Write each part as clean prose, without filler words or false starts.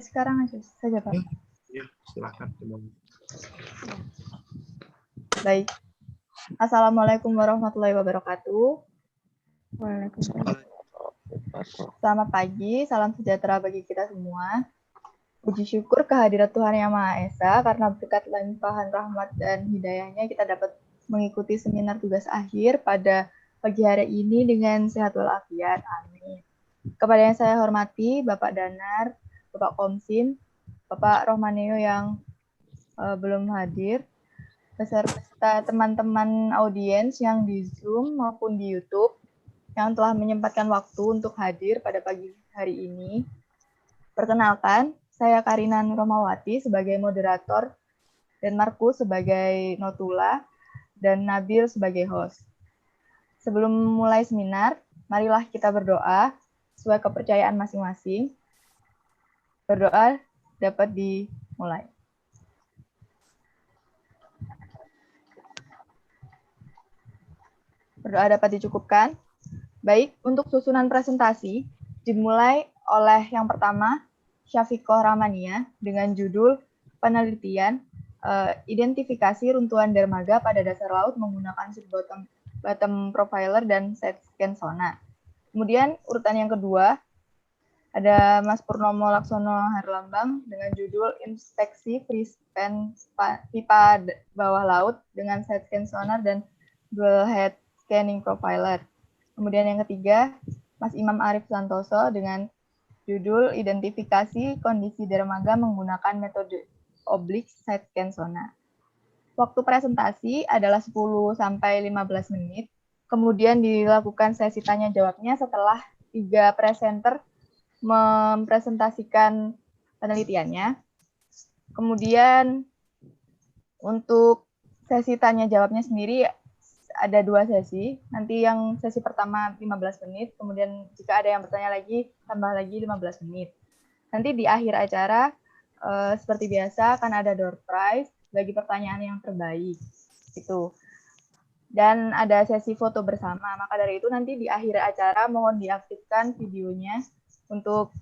sekarang aja saja, Pak. Ya, silakan. Baik. Assalamualaikum warahmatullahi wabarakatuh. Waalaikumsalam. Selamat pagi, salam sejahtera bagi kita semua. Puji syukur kehadirat Tuhan Yang Maha Esa, karena berkat limpahan rahmat dan hidayahnya kita dapat mengikuti seminar tugas akhir pada pagi hari ini dengan sehat walafiat. Amin. Kepada yang saya hormati, Bapak Danar, Bapak Komsin, Bapak Rohmaneo yang belum hadir, beserta teman-teman audiens yang di Zoom maupun di YouTube yang telah menyempatkan waktu untuk hadir pada pagi hari ini. Perkenalkan, saya Karina Nuromawati sebagai moderator dan Markus sebagai notula dan Nabil sebagai host. Sebelum mulai seminar, marilah kita berdoa sesuai kepercayaan masing-masing. Berdoa dapat dimulai. Berdoa dapat dicukupkan. Baik, untuk susunan presentasi dimulai oleh yang pertama, Syafiqoh Ramania dengan judul penelitian identifikasi runtuhan dermaga pada dasar laut menggunakan bottom profiler dan side scan sonar. Kemudian urutan yang kedua ada Mas Purnomo Laksono Herlambang dengan judul inspeksi free span pipa bawah laut dengan side scan sonar dan dual head scanning profiler. Kemudian yang ketiga, Mas Imam Arif Santoso dengan judul identifikasi kondisi dermaga menggunakan metode oblique side scan sonar. Waktu presentasi adalah 10-15 menit. Kemudian dilakukan sesi tanya jawabnya setelah 3 presenter mempresentasikan penelitiannya. Kemudian untuk sesi tanya jawabnya sendiri ada 2 sesi. Nanti yang sesi pertama 15 menit, kemudian jika ada yang bertanya lagi, tambah lagi 15 menit. Nanti di akhir acara, seperti biasa, akan ada door prize bagi pertanyaan yang terbaik. Itu. Dan ada sesi foto bersama. Maka dari itu nanti di akhir acara mohon diaktifkan videonya untuk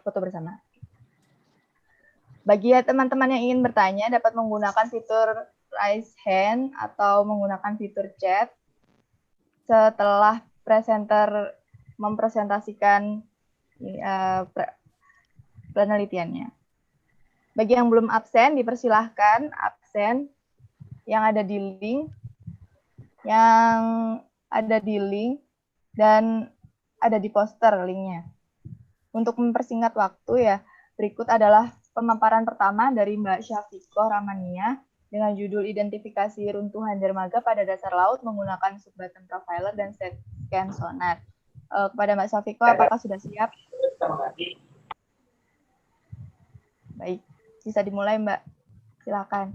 foto bersama. Bagi teman-teman yang ingin bertanya, dapat menggunakan fitur raise hand atau menggunakan fitur chat setelah presenter mempresentasikan penelitiannya. Bagi yang belum absen, dipersilahkan absen yang ada di link, dan ada di poster linknya. Untuk mempersingkat waktu ya, berikut adalah pemaparan pertama dari Mbak Syafiqoh Ramania dengan judul identifikasi runtuhan dermaga pada dasar laut menggunakan sub-bottom profiler dan side scan sonar. Kepada Mbak Syafiqoh, apakah sudah siap? Baik, bisa dimulai Mbak. Silakan.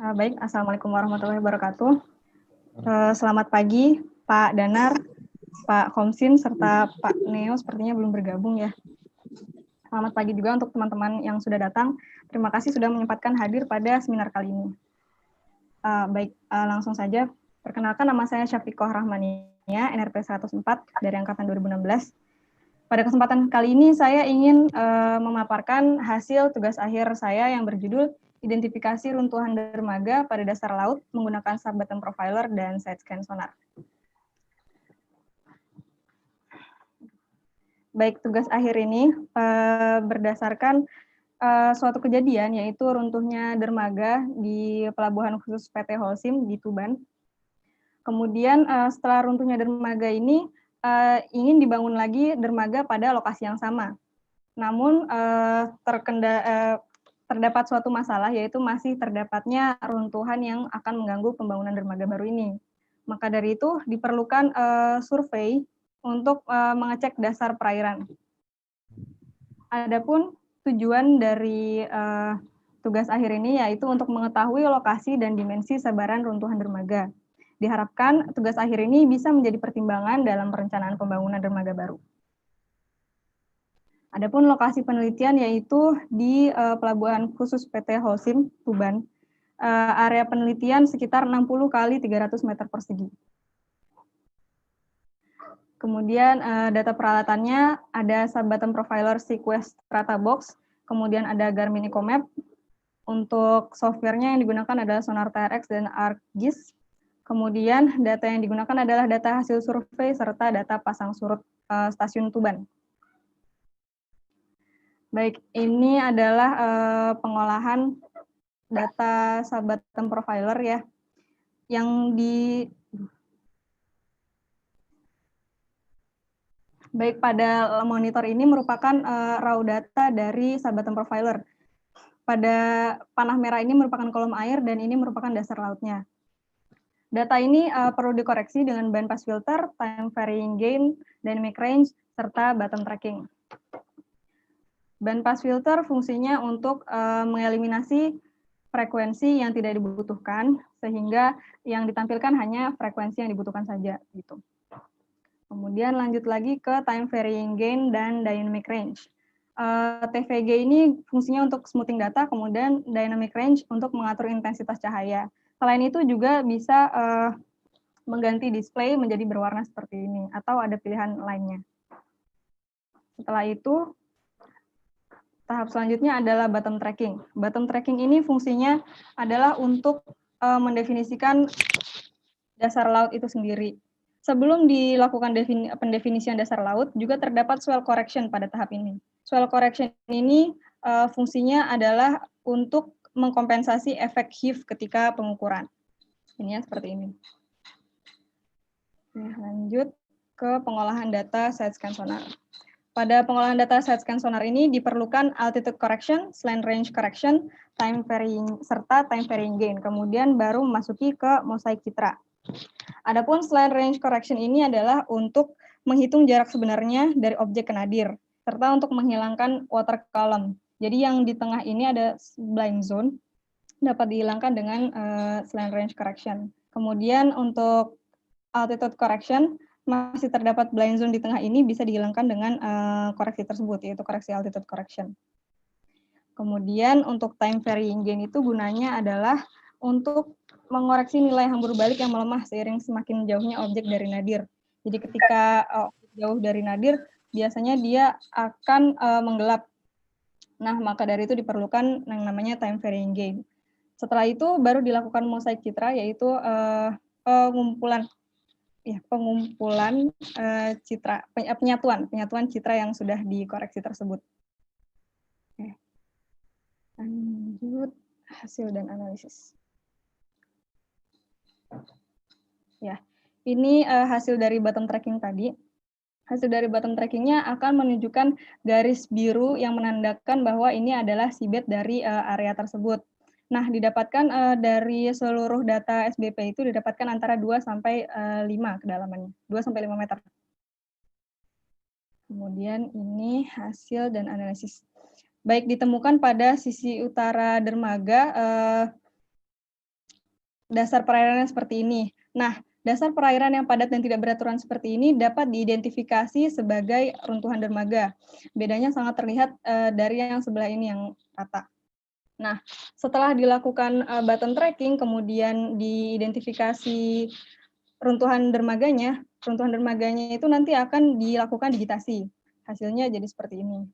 Baik, Assalamualaikum warahmatullahi wabarakatuh. Selamat pagi, Pak Danar, Pak Komsin, serta Pak Neo sepertinya belum bergabung ya. Selamat pagi juga untuk teman-teman yang sudah datang. Terima kasih sudah menyempatkan hadir pada seminar kali ini. Langsung saja. Perkenalkan, nama saya Syafiqoh Rahmania, NRP 104 dari Angkatan 2016. Pada kesempatan kali ini saya ingin memaparkan hasil tugas akhir saya yang berjudul identifikasi runtuhan dermaga pada dasar laut menggunakan sub-bottom profiler dan side scan sonar. Baik, tugas akhir ini berdasarkan suatu kejadian, yaitu runtuhnya dermaga di Pelabuhan Khusus PT Holcim di Tuban. Kemudian setelah runtuhnya dermaga ini, ingin dibangun lagi dermaga pada lokasi yang sama. Namun terdapat suatu masalah, yaitu masih terdapatnya runtuhan yang akan mengganggu pembangunan dermaga baru ini. Maka dari itu diperlukan survei untuk mengecek dasar perairan. Adapun tujuan dari tugas akhir ini yaitu untuk mengetahui lokasi dan dimensi sebaran runtuhan dermaga. Diharapkan tugas akhir ini bisa menjadi pertimbangan dalam perencanaan pembangunan dermaga baru. Adapun lokasi penelitian yaitu di Pelabuhan Khusus PT Holcim, Tuban. Area penelitian sekitar 60 kali 300 meter persegi. Kemudian data peralatannya ada Subbottom Profiler Sequest Strata Box, kemudian ada Garmin EcoMap. Untuk softwarenya yang digunakan adalah Sonar TRX dan ArcGIS. Kemudian data yang digunakan adalah data hasil survei serta data pasang surut stasiun Tuban. Baik, ini adalah pengolahan data Subbottom Profiler ya, yang baik pada monitor ini merupakan raw data dari Subbottom Profiler. Pada panah merah ini merupakan kolom air dan ini merupakan dasar lautnya. Data ini perlu dikoreksi dengan bandpass filter, time varying gain, dynamic range, serta bottom tracking. Bandpass filter fungsinya untuk mengeliminasi frekuensi yang tidak dibutuhkan, sehingga yang ditampilkan hanya frekuensi yang dibutuhkan saja. Gitu. Kemudian lanjut lagi ke time varying gain dan dynamic range. TVG ini fungsinya untuk smoothing data, kemudian dynamic range untuk mengatur intensitas cahaya. Selain itu juga bisa mengganti display menjadi berwarna seperti ini, atau ada pilihan lainnya. Setelah itu, tahap selanjutnya adalah bottom tracking. Bottom tracking ini fungsinya adalah untuk mendefinisikan dasar laut itu sendiri. Sebelum dilakukan pendefinisian dasar laut, juga terdapat swell correction pada tahap ini. Swell correction ini fungsinya adalah untuk mengkompensasi efek heave ketika pengukuran. Ini ya, seperti ini. Nah, lanjut ke pengolahan data side scan sonar. Pada pengolahan data side scan sonar ini diperlukan altitude correction, slant range correction, time varying serta time varying gain. Kemudian baru memasuki ke mosaik citra. Adapun slant range correction ini adalah untuk menghitung jarak sebenarnya dari objek ke nadir, serta untuk menghilangkan water column. Jadi yang di tengah ini ada blind zone, dapat dihilangkan dengan slant range correction. Kemudian untuk altitude correction, masih terdapat blind zone di tengah ini bisa dihilangkan dengan koreksi tersebut, yaitu koreksi altitude correction. Kemudian untuk time varying gain itu gunanya adalah untuk mengoreksi nilai hambur balik yang melemah seiring semakin jauhnya objek dari nadir. Jadi ketika jauh dari nadir, biasanya dia akan menggelap. Nah, maka dari itu diperlukan yang namanya time varying gain. Setelah itu baru dilakukan mosaik citra, yaitu pengumpulan citra, penyatuan citra yang sudah dikoreksi tersebut. Oke. Lanjut hasil dan analisis. Ya, ini hasil dari bottom tracking tadi. Hasil dari bottom trackingnya akan menunjukkan garis biru yang menandakan bahwa ini adalah seabed dari area tersebut. Nah, didapatkan dari seluruh data SBP itu didapatkan antara 2 sampai 5 kedalamannya, 2 sampai 5 meter. Kemudian ini hasil dan analisis. Baik ditemukan pada sisi utara dermaga, dasar perairannya seperti ini. Nah, dasar perairan yang padat dan tidak beraturan seperti ini dapat diidentifikasi sebagai runtuhan dermaga. Bedanya sangat terlihat dari yang sebelah ini yang rata. Nah, setelah dilakukan bottom tracking, kemudian diidentifikasi runtuhan dermaganya itu nanti akan dilakukan digitasi. Hasilnya jadi seperti ini.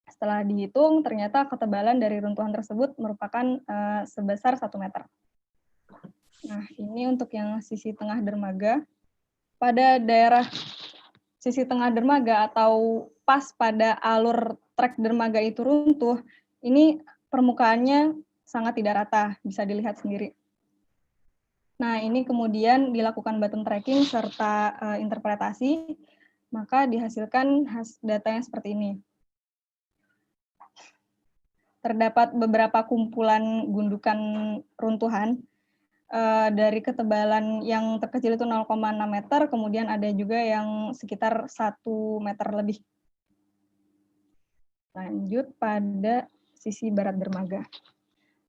Setelah dihitung, ternyata ketebalan dari runtuhan tersebut merupakan sebesar 1 meter. Nah, ini untuk yang sisi tengah dermaga. Pada daerah sisi tengah dermaga atau pas pada alur trek dermaga itu runtuh, ini permukaannya sangat tidak rata, bisa dilihat sendiri. Nah, ini kemudian dilakukan bottom tracking serta interpretasi, maka dihasilkan datanya seperti ini. Terdapat beberapa kumpulan gundukan runtuhan, dari ketebalan yang terkecil itu 0,6 meter, kemudian ada juga yang sekitar 1 meter lebih. Lanjut pada sisi barat dermaga.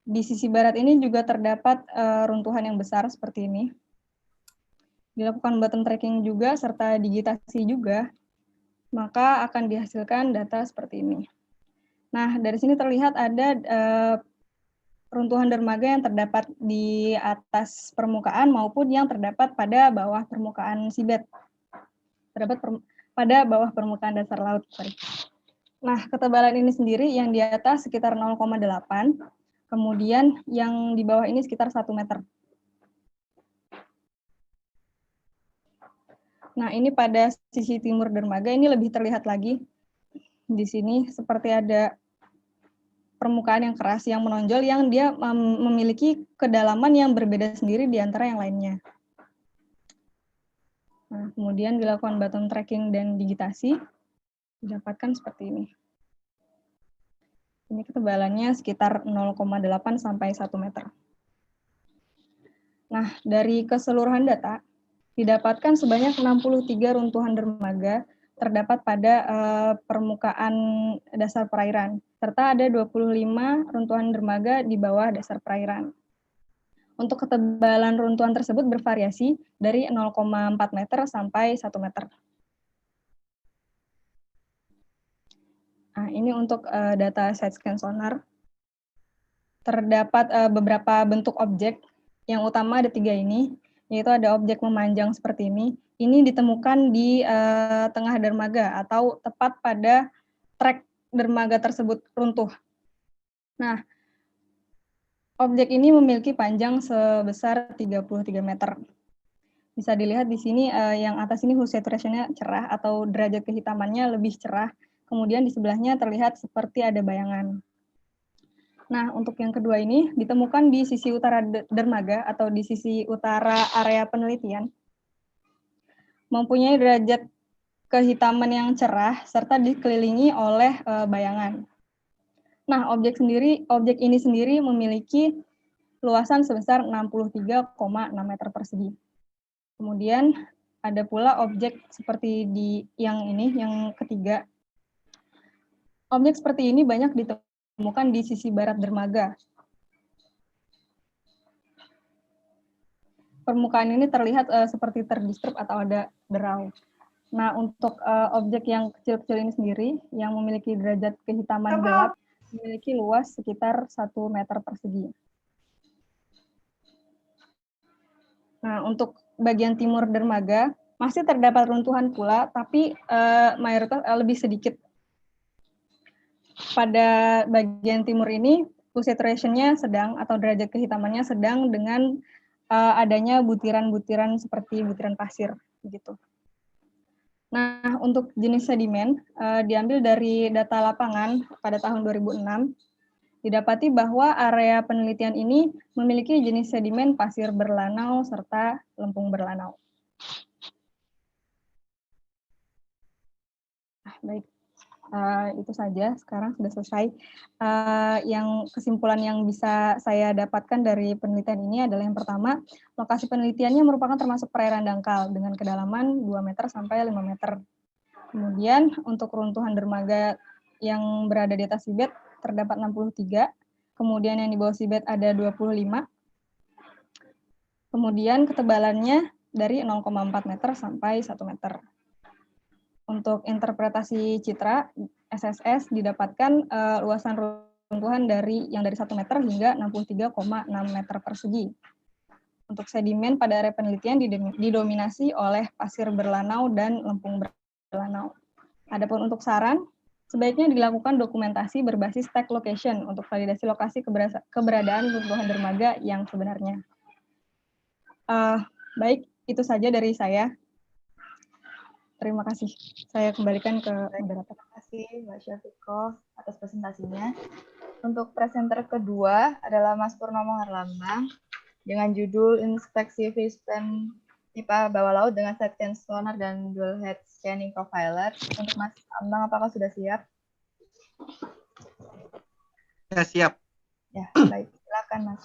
Di sisi barat ini juga terdapat runtuhan yang besar seperti ini. dilakukan bottom tracking juga, serta digitasi juga, maka akan dihasilkan data seperti ini. Nah, dari sini terlihat ada runtuhan dermaga yang terdapat di atas permukaan maupun yang terdapat pada bawah permukaan seabed. Pada bawah permukaan dasar laut. Sorry. Nah, ketebalan ini sendiri yang di atas sekitar 0,8, kemudian yang di bawah ini sekitar 1 meter. Nah, ini pada sisi timur dermaga ini lebih terlihat lagi. Di sini seperti ada permukaan yang keras yang menonjol yang dia memiliki kedalaman yang berbeda sendiri di antara yang lainnya. Nah, kemudian dilakukan bottom tracking dan digitasi, didapatkan seperti ini. Ini ketebalannya sekitar 0,8 sampai 1 meter. Nah, dari keseluruhan data, didapatkan sebanyak 63 runtuhan dermaga terdapat pada permukaan dasar perairan, serta ada 25 runtuhan dermaga di bawah dasar perairan. Untuk ketebalan runtuhan tersebut bervariasi dari 0,4 meter sampai 1 meter. Nah, ini untuk data side scan sonar. Terdapat beberapa bentuk objek, yang utama ada 3 ini, yaitu ada objek memanjang seperti ini. Ini ditemukan di tengah dermaga atau tepat pada trek dermaga tersebut runtuh. Nah, objek ini memiliki panjang sebesar 33 meter. Bisa dilihat di sini yang atas ini hue saturation-nya cerah atau derajat kehitamannya lebih cerah. Kemudian di sebelahnya terlihat seperti ada bayangan. Nah, untuk yang kedua ini ditemukan di sisi utara dermaga atau di sisi utara area penelitian. Mempunyai derajat kehitaman yang cerah serta dikelilingi oleh bayangan. Nah, objek ini sendiri memiliki luasan sebesar 63,6 meter persegi. Kemudian ada pula objek seperti di yang ini, yang ketiga. Objek seperti ini banyak ditemukan di sisi barat dermaga. Permukaan ini terlihat seperti terdisturb atau ada derau. Nah, untuk objek yang kecil-kecil ini sendiri, yang memiliki derajat kehitaman gelap, memiliki luas sekitar 1 meter persegi. Nah, untuk bagian timur dermaga, masih terdapat runtuhan pula, tapi mayoritas lebih sedikit. Pada bagian timur ini, hue saturation-nya sedang atau derajat kehitamannya sedang dengan adanya butiran-butiran seperti butiran pasir, begitu. Nah, untuk jenis sedimen diambil dari data lapangan pada tahun 2006, didapati bahwa area penelitian ini memiliki jenis sedimen pasir berlanau serta lempung berlanau. Baik, itu saja. Sekarang sudah selesai. Yang kesimpulan yang bisa saya dapatkan dari penelitian ini adalah yang pertama, lokasi penelitiannya merupakan termasuk perairan dangkal dengan kedalaman 2 meter sampai 5 meter. Kemudian untuk runtuhan dermaga yang berada di atas seabed terdapat 63, kemudian yang di bawah seabed ada 25. Kemudian ketebalannya dari 0,4 meter sampai 1 meter. Untuk interpretasi citra SSS didapatkan luasan runtuhan dari 1 meter hingga 63,6 meter persegi. Untuk sedimen pada area penelitian didominasi oleh pasir berlanau dan lempung berlanau. Adapun untuk saran, sebaiknya dilakukan dokumentasi berbasis tag location untuk validasi lokasi keberadaan runtuhan dermaga yang sebenarnya. Baik, itu saja dari saya. Terima kasih. Saya kembalikan ke moderator. Terima kasih Mbak Syafiko atas presentasinya. Untuk presenter kedua adalah Mas Purnomo Herlambang dengan judul Inspeksi Fishpan pipa bawah laut dengan side scan sonar dan dual head scanning profiler. Untuk Mas Ambang, apakah sudah siap? Ya, siap. Ya, baik. Silakan, Mas.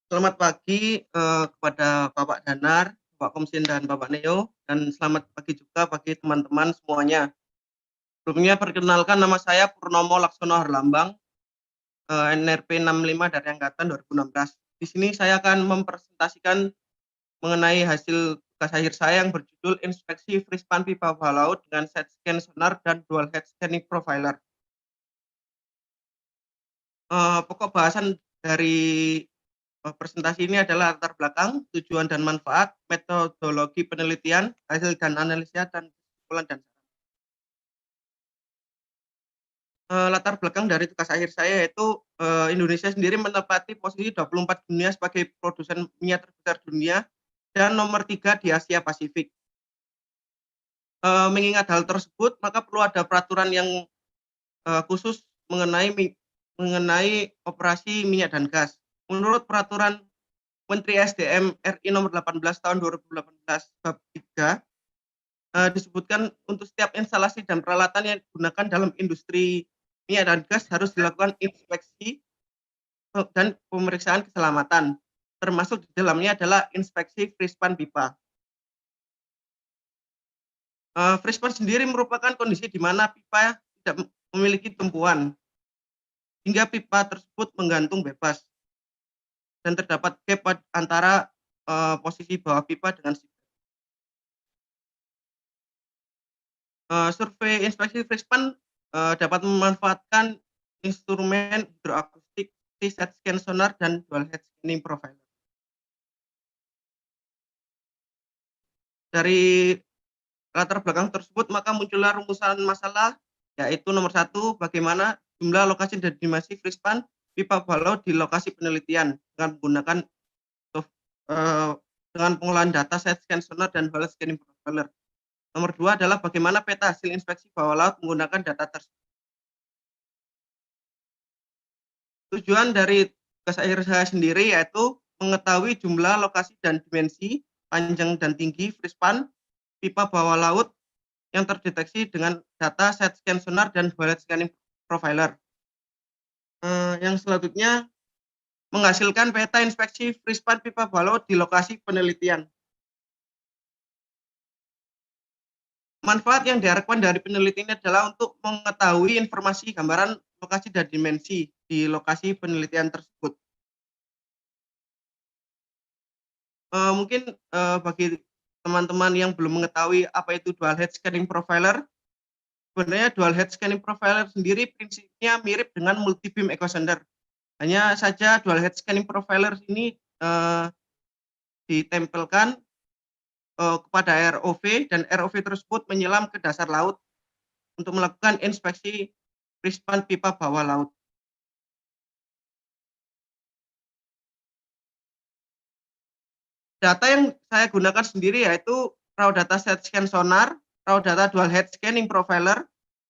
Selamat pagi kepada Bapak Danar, Bapak Komsin, dan Bapak Neo, dan selamat pagi juga bagi teman-teman semuanya. Sebelumnya perkenalkan, nama saya Purnomo Laksono Harlambang, NRP 65 dari angkatan 2016. Di sini saya akan mempresentasikan mengenai hasil tugas akhir saya yang berjudul Inspeksi Frispan Pipa Bawah Laut dengan Side Scan Sonar dan Dual Head Scanning Profiler. Pokok bahasan dari presentasi ini adalah latar belakang, tujuan dan manfaat, metodologi penelitian, hasil dan analisa, dan kesimpulan dan latar belakang dari tugas akhir saya yaitu Indonesia sendiri menempati posisi 24 dunia sebagai produsen minyak terbesar dunia dan nomor 3 di Asia Pasifik. Mengingat hal tersebut, maka perlu ada peraturan yang khusus mengenai operasi minyak dan gas. Menurut peraturan Menteri SDM RI nomor 18 tahun 2018 bab 3 disebutkan untuk setiap instalasi dan peralatan yang digunakan dalam industri minyak dan gas harus dilakukan inspeksi dan pemeriksaan keselamatan, termasuk di dalamnya adalah inspeksi frispan pipa. Frispan sendiri merupakan kondisi di mana pipa tidak memiliki tumpuan, hingga pipa tersebut menggantung bebas, dan terdapat gap antara posisi bawah pipa dengan survei inspeksi frispan dapat memanfaatkan instrumen hidroakustik, side scan sonar, dan dual head scanning profiler. Dari latar belakang tersebut, maka muncullah rumusan masalah, yaitu nomor 1, bagaimana jumlah lokasi dan dimensi frispan pipa bawah laut di lokasi penelitian dengan menggunakan dengan pengolahan data side scan sonar dan dual head scanning profiler. Nomor 2 adalah bagaimana peta hasil inspeksi bawah laut menggunakan data tersebut. Tujuan dari tugas akhir saya sendiri yaitu mengetahui jumlah, lokasi, dan dimensi, panjang dan tinggi frispan pipa bawah laut yang terdeteksi dengan data side scan sonar dan dual head scanning profiler. Yang selanjutnya menghasilkan peta inspeksi frispan pipa bawah laut di lokasi penelitian. Manfaat yang diharapkan dari penelitian ini adalah untuk mengetahui informasi gambaran lokasi dan dimensi di lokasi penelitian tersebut. Mungkin bagi teman-teman yang belum mengetahui apa itu dual head scanning profiler, sebenarnya dual head scanning profiler sendiri prinsipnya mirip dengan multi beam echo sounder. Hanya saja dual head scanning profiler ini ditempelkan kepada ROV, dan ROV tersebut menyelam ke dasar laut untuk melakukan inspeksi frispan pipa bawah laut. Data yang saya gunakan sendiri yaitu raw data side scan sonar, raw data dual head scanning profiler,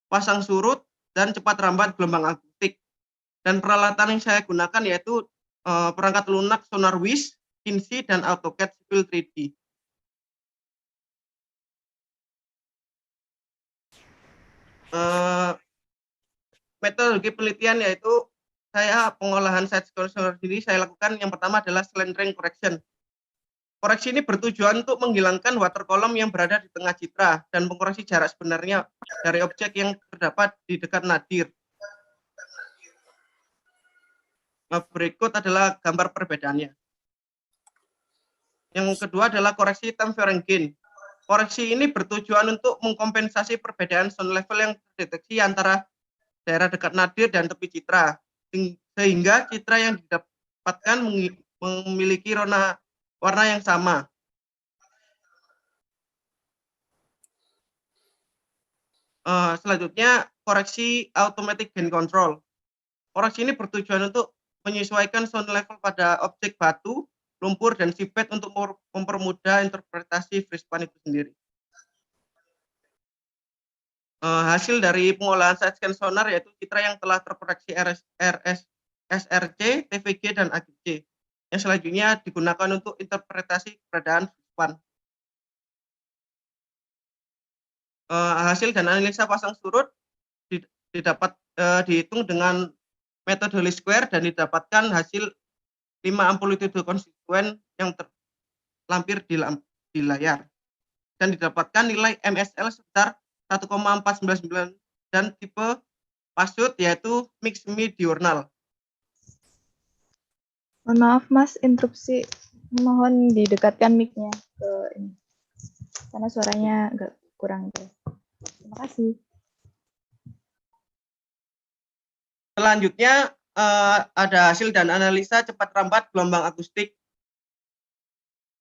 pasang surut, dan cepat rambat gelombang akustik. Dan peralatan yang saya gunakan yaitu perangkat lunak SonarWish, Kinsey, dan AutoCAD Civil 3D. Metodologi penelitian yaitu pengolahan side scan sonar sendiri saya lakukan yang pertama adalah slantering correction. Koreksi ini bertujuan untuk menghilangkan water column yang berada di tengah citra dan mengkoreksi jarak sebenarnya dari objek yang terdapat di dekat nadir. Berikut adalah gambar perbedaannya. Yang kedua adalah koreksi time varying gain. Koreksi ini bertujuan untuk mengkompensasi perbedaan sound level yang terdeteksi antara daerah dekat nadir dan tepi citra, sehingga citra yang didapatkan memiliki warna yang sama. Selanjutnya koreksi automatic gain control. Koreksi ini bertujuan untuk menyesuaikan sound level pada objek batu, lumpur, dan seabed untuk mempermudah interpretasi frispan itu sendiri. Hasil dari pengolahan side scan sonar yaitu citra yang telah terkoreksi SRC, TVG, dan AGC. Yang selanjutnya digunakan untuk interpretasi keberadaan frispan. Hasil dan analisa pasang surut dihitung dengan metode least square dan didapatkan hasil 5 amplitude konstituen yang terlampir di layar, dan didapatkan nilai MSL sebesar 1,499 dan tipe pasut yaitu mix semi-diurnal. Mohon maaf Mas, interupsi. Mohon didekatkan mic-nya ke ini. Karena suaranya agak kurang jelas. Terima kasih. Selanjutnya ada hasil dan analisa cepat rambat gelombang akustik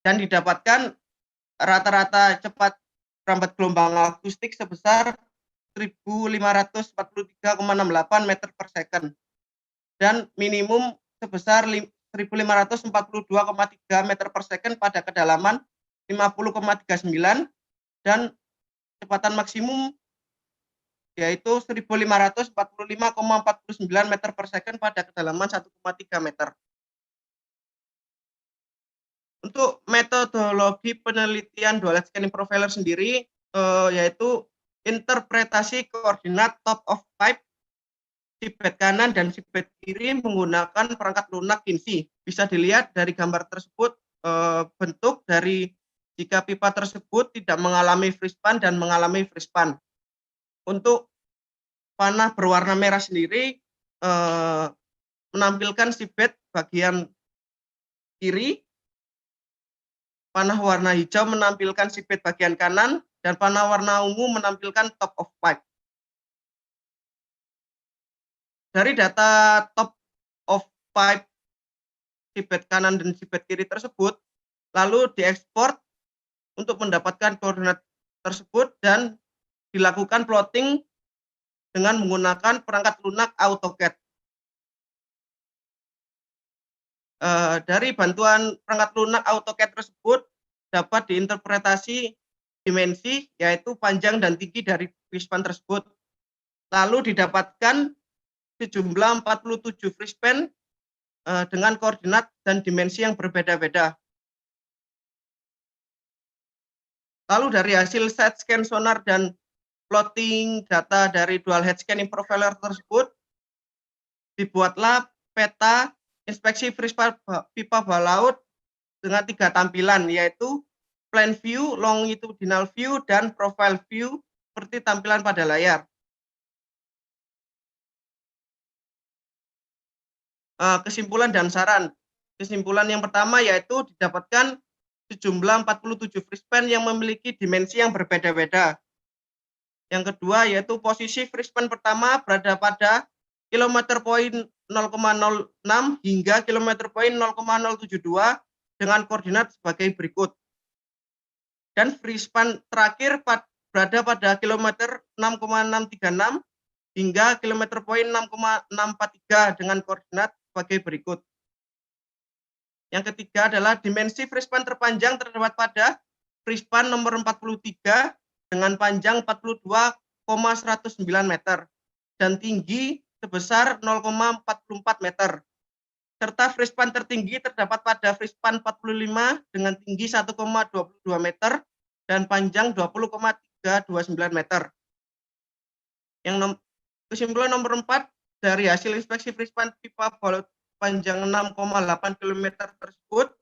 dan didapatkan rata-rata cepat rambat gelombang akustik sebesar 1543,68 meter per second dan minimum sebesar 1542,3 meter per second pada kedalaman 50,39 dan kecepatan maksimum yaitu 1545,49 meter per second pada kedalaman 1,3 meter. Untuk metodologi penelitian dual head scanning profiler sendiri yaitu interpretasi koordinat top of pipe sipet kanan dan sipet kiri menggunakan perangkat lunak Kinsey. Bisa dilihat dari gambar tersebut bentuk dari jika pipa tersebut tidak mengalami freeze span dan mengalami freeze span. Untuk panah berwarna merah sendiri menampilkan sipet bagian kiri, panah warna hijau menampilkan sipet bagian kanan, dan panah warna ungu menampilkan top of pipe. Dari data top of pipe sipet kanan dan sipet kiri tersebut, lalu diekspor untuk mendapatkan koordinat tersebut dan dilakukan plotting dengan menggunakan perangkat lunak AutoCAD. Dari bantuan perangkat lunak AutoCAD tersebut dapat diinterpretasi dimensi yaitu panjang dan tinggi dari freeze span tersebut. Lalu didapatkan sejumlah 47 freeze span dengan koordinat dan dimensi yang berbeda-beda. Lalu dari hasil side scan sonar dan plotting data dari dual head scanning profiler tersebut, dibuatlah peta inspeksi freeze span pipa bawah laut dengan 3 tampilan, yaitu plan view, longitudinal view, dan profile view seperti tampilan pada layar. Kesimpulan dan saran. Kesimpulan yang pertama yaitu didapatkan sejumlah 47 freeze span yang memiliki dimensi yang berbeda-beda. Yang kedua yaitu posisi freeze span pertama berada pada kilometer poin 0,06 hingga kilometer poin 0,072 dengan koordinat sebagai berikut. Dan freeze span terakhir berada pada kilometer 6,636 hingga kilometer poin 6,643 dengan koordinat sebagai berikut. Yang ketiga adalah dimensi freeze span terpanjang terdapat pada freeze span nomor 43 dengan panjang 42,109 meter dan tinggi sebesar 0,44 meter. Serta freeze span tertinggi terdapat pada freeze span 45 dengan tinggi 1,22 meter dan panjang 20,329 meter. Yang kesimpulan nomor 4 dari hasil inspeksi freeze span pipa bawah laut panjang 6,8 km tersebut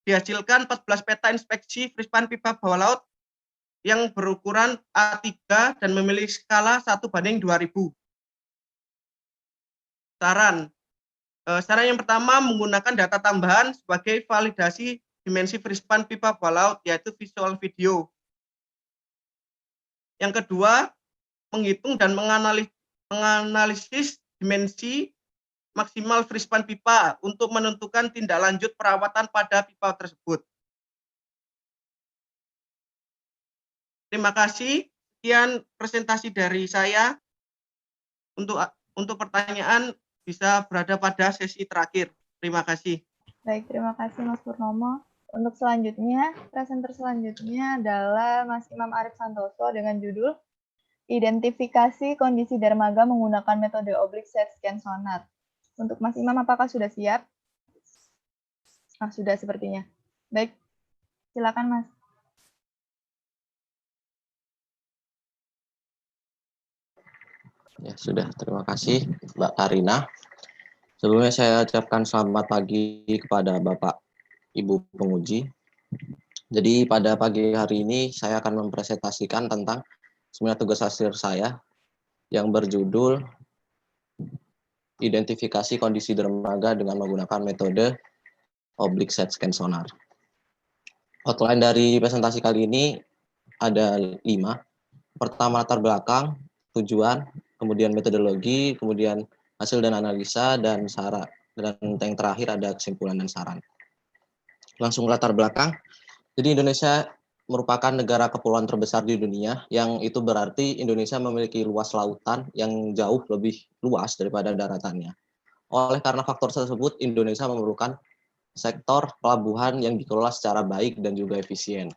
dihasilkan 14 peta inspeksi freeze span pipa bawah laut yang berukuran A3 dan memiliki skala 1:2000. Saran yang pertama menggunakan data tambahan sebagai validasi dimensi freeze span pipa bawah laut yaitu visual video. Yang kedua, menghitung dan menganalisis dimensi maksimal freeze span pipa untuk menentukan tindak lanjut perawatan pada pipa tersebut. Terima kasih. Sekian presentasi dari saya. Untuk pertanyaan bisa berada pada sesi terakhir. Terima kasih. Baik, terima kasih Mas Purnomo. Untuk selanjutnya, presenter selanjutnya adalah Mas Imam Arif Santoso dengan judul Identifikasi Kondisi Dermaga Menggunakan Metode Oblique Side Scan Sonar. Untuk Mas Imam, apakah sudah siap? Sudah sepertinya. Baik, silakan Mas. Ya, sudah. Terima kasih, Mbak Karina. Sebelumnya saya ucapkan selamat pagi kepada Bapak, Ibu penguji. Jadi pada pagi hari ini saya akan mempresentasikan tentang sebenarnya tugas akhir saya yang berjudul Identifikasi Kondisi Dermaga dengan menggunakan metode Oblique Side Scan Sonar. Outline dari presentasi kali ini ada 5. Pertama, latar belakang, tujuan, kemudian metodologi, kemudian hasil dan analisa, dan saran. Dan yang terakhir ada kesimpulan dan saran. Langsung latar belakang. Jadi Indonesia merupakan negara kepulauan terbesar di dunia, yang itu berarti Indonesia memiliki luas lautan yang jauh lebih luas daripada daratannya. Oleh karena faktor tersebut, Indonesia memerlukan sektor pelabuhan yang dikelola secara baik dan juga efisien.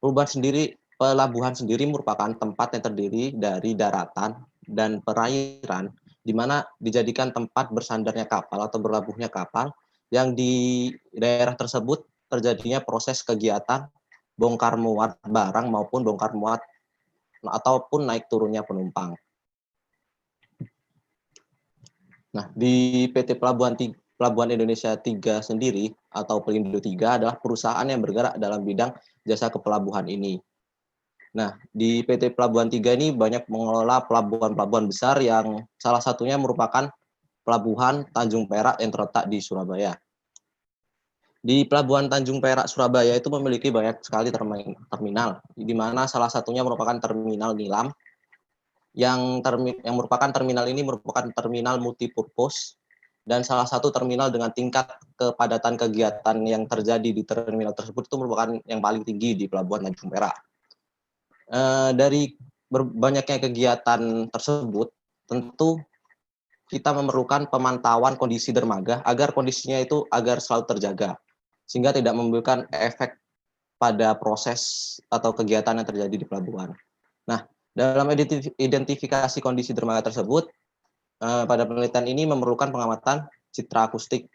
Pelabuhan sendiri merupakan tempat yang terdiri dari daratan dan perairan, di mana dijadikan tempat bersandarnya kapal atau berlabuhnya kapal, yang di daerah tersebut terjadinya proses kegiatan bongkar muat barang maupun bongkar muat ataupun naik turunnya penumpang. Nah, di PT Pelabuhan Indonesia 3 sendiri atau Pelindo 3 adalah perusahaan yang bergerak dalam bidang jasa kepelabuhan ini. Nah, di PT Pelabuhan 3 ini banyak mengelola pelabuhan-pelabuhan besar yang salah satunya merupakan Pelabuhan Tanjung Perak yang terletak di Surabaya. Di Pelabuhan Tanjung Perak Surabaya itu memiliki banyak sekali terminal, di mana salah satunya merupakan terminal Nilam, yang merupakan terminal ini merupakan terminal multipurpose dan salah satu terminal dengan tingkat kepadatan kegiatan yang terjadi di terminal tersebut itu merupakan yang paling tinggi di Pelabuhan Tanjung Perak. Dari banyaknya kegiatan tersebut, tentu kita memerlukan pemantauan kondisi dermaga agar kondisinya itu agar selalu terjaga, sehingga tidak memberikan efek pada proses atau kegiatan yang terjadi di pelabuhan. Nah, dalam identifikasi kondisi dermaga tersebut, pada penelitian ini memerlukan pengamatan citra akustik,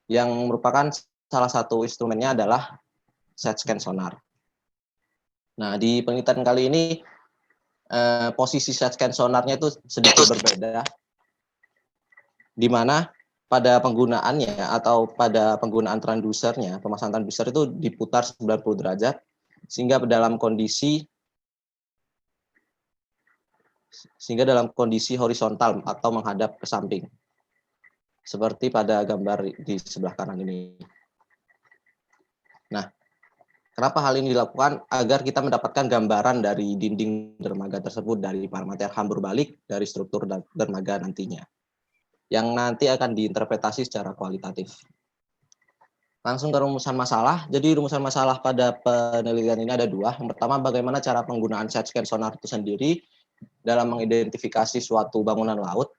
yang merupakan salah satu instrumennya adalah side scan sonar. Nah, di penelitian kali ini, posisi side scan sonarnya itu sedikit berbeda, di mana pada penggunaannya atau pada penggunaan transducernya, pemasangan transducer itu diputar 90 derajat, sehingga dalam kondisi horizontal atau menghadap ke samping, seperti pada gambar di sebelah kanan ini. Nah, kenapa hal ini dilakukan? Agar kita mendapatkan gambaran dari dinding dermaga tersebut, dari parameter hambur balik, dari struktur dermaga nantinya, yang nanti akan diinterpretasi secara kualitatif. Langsung ke rumusan masalah. Jadi rumusan masalah pada penelitian ini ada 2. Yang pertama, bagaimana cara penggunaan side scan sonar itu sendiri dalam mengidentifikasi suatu bangunan laut,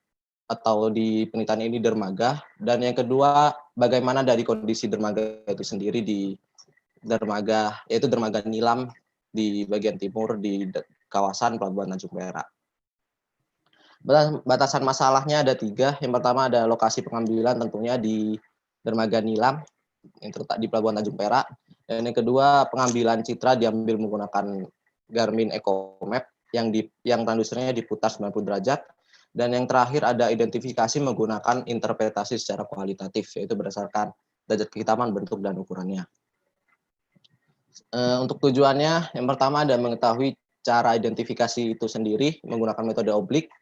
atau di penelitian ini dermaga. Dan yang kedua, bagaimana dari kondisi dermaga itu sendiri di dermaga, yaitu dermaga Nilam di bagian timur di kawasan Pelabuhan Tanjung Perak. Batasan masalahnya ada 3. Yang pertama ada lokasi pengambilan, tentunya di dermaga Nilam yang terletak di Pelabuhan Tanjung Perak. Dan yang kedua, pengambilan citra diambil menggunakan Garmin EcoMap yang transducernya diputar 90 derajat. Dan yang terakhir ada identifikasi menggunakan interpretasi secara kualitatif, yaitu berdasarkan derajat kehitaman, bentuk, dan ukurannya. Untuk tujuannya, yang pertama ada mengetahui cara identifikasi itu sendiri menggunakan metode oblik.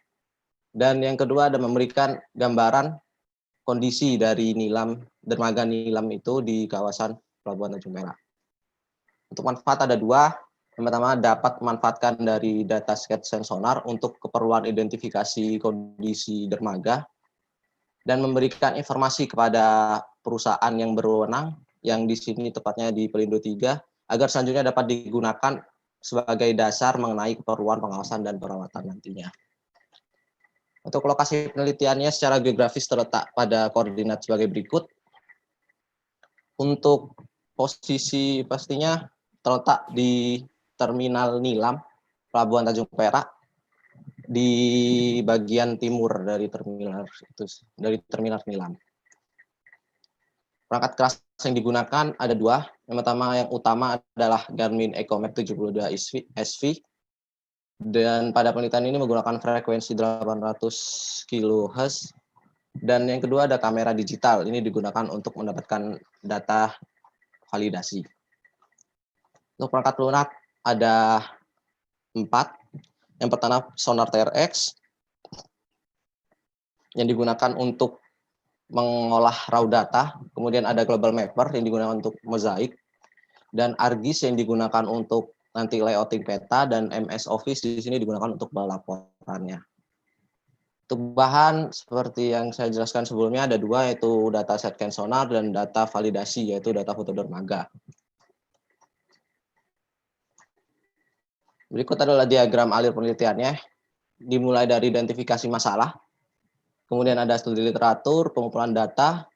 Dan yang kedua ada memberikan gambaran kondisi dari dermaga Nilam itu di kawasan Pelabuhan Tanjung Perak. Untuk manfaat ada 2. Yang pertama, dapat memanfaatkan dari data scan sonar untuk keperluan identifikasi kondisi dermaga dan memberikan informasi kepada perusahaan yang berwenang, yang di sini tepatnya di Pelindo 3, agar selanjutnya dapat digunakan sebagai dasar mengenai keperluan pengawasan dan perawatan nantinya. Untuk lokasi penelitiannya secara geografis terletak pada koordinat sebagai berikut. Untuk posisi pastinya terletak di Terminal Nilam, Pelabuhan Tanjung Perak, di bagian timur dari terminal Nilam. Perangkat keras yang digunakan ada 2. Yang pertama, yang utama adalah Garmin EcoMap 72 SV. Dan pada penelitian ini menggunakan frekuensi 800 kHz. Dan yang kedua ada kamera digital. Ini digunakan untuk mendapatkan data validasi. Untuk perangkat lunak ada 4. Yang pertama sonar TRX yang digunakan untuk mengolah raw data, kemudian ada global mapper yang digunakan untuk mozaik, dan ArcGIS yang digunakan untuk nanti layouting peta, dan MS Office di sini digunakan untuk pelaporannya. Untuk bahan seperti yang saya jelaskan sebelumnya ada dua, yaitu data setcan sonar dan data validasi, yaitu data foto dermaga. Berikut adalah diagram alir penelitiannya, dimulai dari identifikasi masalah, kemudian ada studi literatur, pengumpulan data,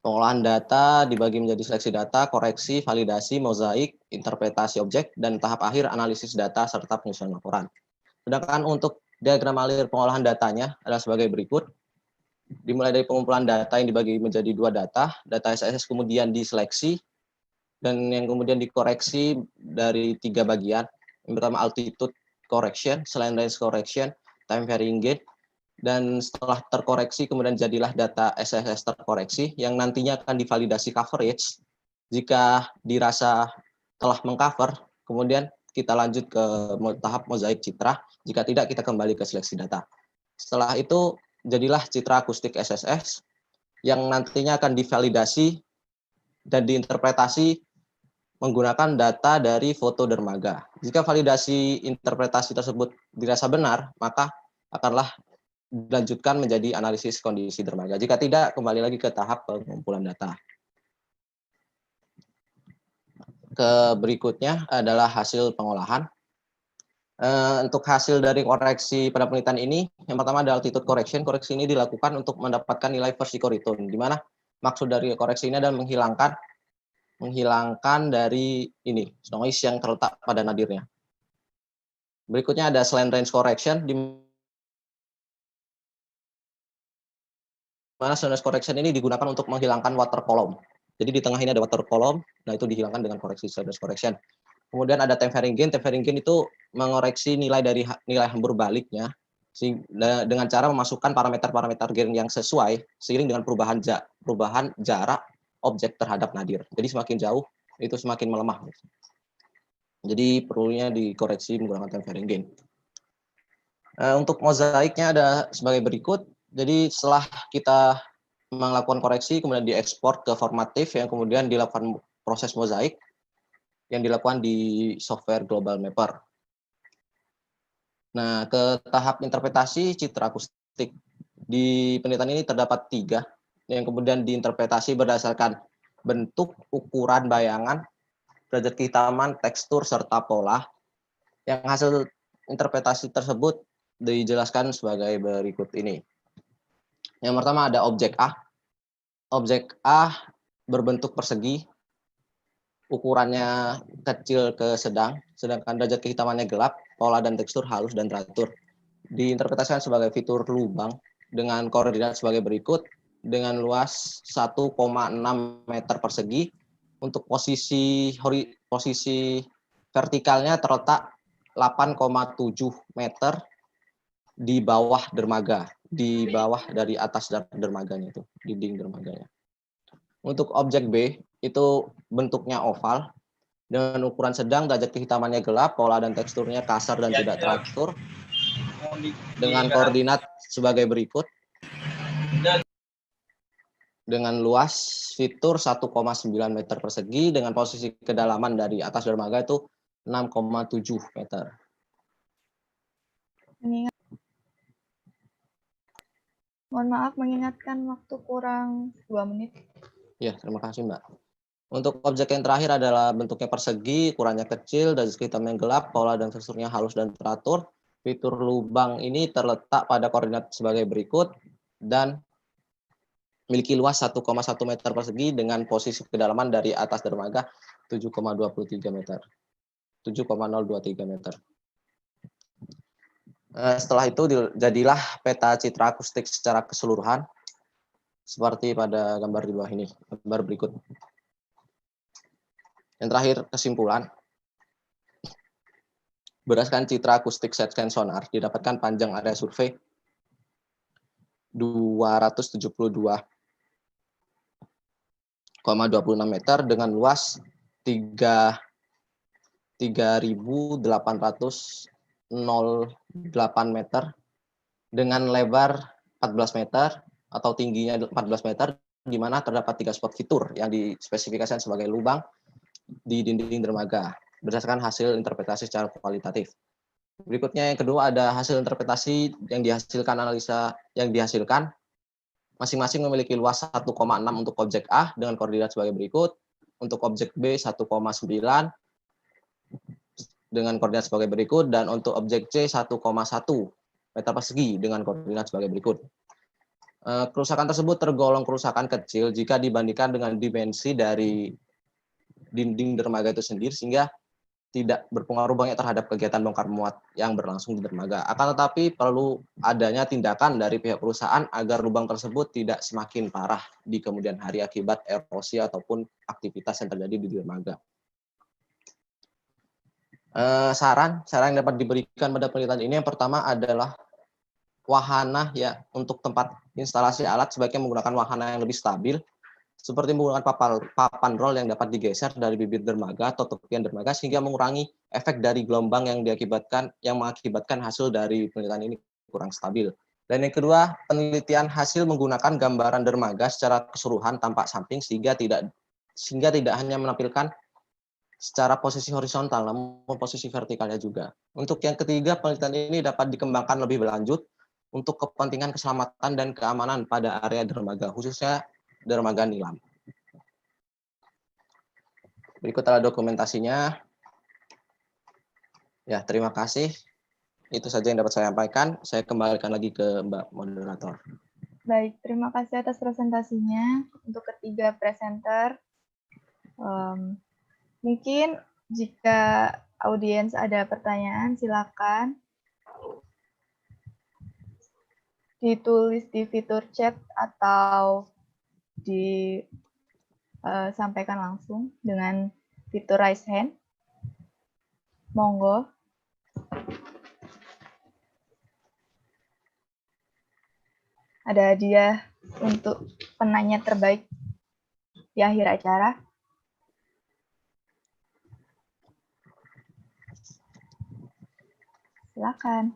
pengolahan data dibagi menjadi seleksi data, koreksi, validasi, mozaik, interpretasi objek, dan tahap akhir analisis data serta penyusunan laporan. Sedangkan untuk diagram alir pengolahan datanya adalah sebagai berikut. Dimulai dari pengumpulan data yang dibagi menjadi dua data SSS kemudian diseleksi, dan yang kemudian dikoreksi dari tiga bagian. Yang pertama altitude correction, slant range correction, time varying gain, dan setelah terkoreksi kemudian jadilah data SSS terkoreksi yang nantinya akan divalidasi coverage. Jika dirasa telah mengcover, kemudian kita lanjut ke tahap mozaik citra, jika tidak kita kembali ke seleksi data. Setelah itu jadilah citra akustik SSS yang nantinya akan divalidasi dan diinterpretasi menggunakan data dari foto dermaga. Jika validasi interpretasi tersebut dirasa benar, maka akanlah dilanjutkan menjadi analisis kondisi dermaga. Jika tidak, kembali lagi ke tahap pengumpulan data. Ke berikutnya adalah hasil pengolahan. Untuk hasil dari koreksi pada penelitian ini, yang pertama ada altitude correction. Koreksi ini dilakukan untuk mendapatkan nilai versicolor, di mana maksud dari koreksi ini adalah menghilangkan dari ini noise yang terletak pada nadirnya. Berikutnya ada slant range correction, di mana slant range correction ini digunakan untuk menghilangkan water column. Jadi di tengah ini ada water column, nah itu dihilangkan dengan koreksi slant range correction. Kemudian ada time varying gain. Time varying gain itu mengoreksi nilai dari nilai hambur baliknya dengan cara memasukkan parameter-parameter gain yang sesuai seiring dengan perubahan jarak objek terhadap nadir. Jadi semakin jauh itu semakin melemah. Jadi perlunya dikoreksi menggunakan time varying gain. Untuk mozaiknya ada sebagai berikut. Jadi setelah kita melakukan koreksi kemudian diekspor ke formatif yang kemudian dilakukan proses mozaik yang dilakukan di software Global Mapper. Nah, ke tahap interpretasi citra akustik. Di penelitian ini terdapat 3 yang kemudian diinterpretasi berdasarkan bentuk, ukuran bayangan, derajat kehitaman, tekstur, serta pola. Yang hasil interpretasi tersebut dijelaskan sebagai berikut ini. Yang pertama ada objek A. Objek A berbentuk persegi, ukurannya kecil ke sedang, sedangkan derajat kehitamannya gelap, pola dan tekstur halus dan teratur. Diinterpretasikan sebagai fitur lubang dengan koordinat sebagai berikut, dengan luas 1,6 meter persegi. Untuk posisi vertikalnya terletak 8,7 meter di bawah dermaga, di bawah dari atas dermaganya itu, dinding dermaganya. Untuk objek B itu bentuknya oval dengan ukuran sedang, derajat kehitamannya gelap, pola dan teksturnya kasar dan tidak teratur, dengan koordinat sebagai berikut, dengan luas fitur 1,9 meter persegi, dengan posisi kedalaman dari atas dermaga itu 6,7 meter. Mohon maaf mengingatkan waktu kurang 2 menit. Ya, terima kasih Mbak. Untuk objek yang terakhir adalah bentuknya persegi, ukurannya kecil, derajat kehitaman yang gelap, pola dan teksturnya halus dan teratur. Fitur lubang ini terletak pada koordinat sebagai berikut dan memiliki luas 1,1 meter persegi dengan posisi kedalaman dari atas dermaga 7,23 meter. 7,023 meter. Setelah itu jadilah peta citra akustik secara keseluruhan seperti pada gambar di bawah ini, gambar berikut. Yang terakhir, kesimpulan. Berdasarkan citra akustik setcan sonar, didapatkan panjang area survei 272,26 meter dengan luas 3.800 0,08 meter dengan lebar 14 meter atau tingginya 14 meter, di mana terdapat 3 spot fitur yang dispesifikasikan sebagai lubang di dinding dermaga berdasarkan hasil interpretasi secara kualitatif. Berikutnya yang kedua ada hasil interpretasi yang dihasilkan masing-masing memiliki luas 1,6 untuk objek A dengan koordinat sebagai berikut, untuk objek B 1,9 dengan koordinat sebagai berikut, dan untuk objek C 1,1 meter persegi dengan koordinat sebagai berikut. Kerusakan tersebut tergolong kerusakan kecil jika dibandingkan dengan dimensi dari dinding dermaga itu sendiri, sehingga tidak berpengaruh banyak terhadap kegiatan bongkar muat yang berlangsung di dermaga. Akan tetapi perlu adanya tindakan dari pihak perusahaan agar lubang tersebut tidak semakin parah di kemudian hari akibat erosi ataupun aktivitas yang terjadi di dermaga. Saran yang dapat diberikan pada penelitian ini yang pertama adalah wahana ya, untuk tempat instalasi alat sebaiknya menggunakan wahana yang lebih stabil, seperti menggunakan papan roll yang dapat digeser dari bibir dermaga atau tepian dermaga sehingga mengurangi efek dari gelombang yang mengakibatkan hasil dari penelitian ini kurang stabil. Dan yang kedua, penelitian hasil menggunakan gambaran dermaga secara keseluruhan tampak samping sehingga tidak hanya menampilkan secara posisi horizontal namun posisi vertikalnya juga. Untuk yang ketiga, penelitian ini dapat dikembangkan lebih berlanjut untuk kepentingan keselamatan dan keamanan pada area dermaga, khususnya dermaga Nilam. Berikut adalah dokumentasinya. Ya, terima kasih. Itu saja yang dapat saya sampaikan. Saya kembalikan lagi ke Mbak Moderator. Baik, terima kasih atas presentasinya. Untuk ketiga presenter, mungkin jika audiens ada pertanyaan, silakan ditulis di fitur chat atau disampaikan langsung dengan fitur raise hand. Monggo. Ada hadiah untuk penanya terbaik di akhir acara. Silakan.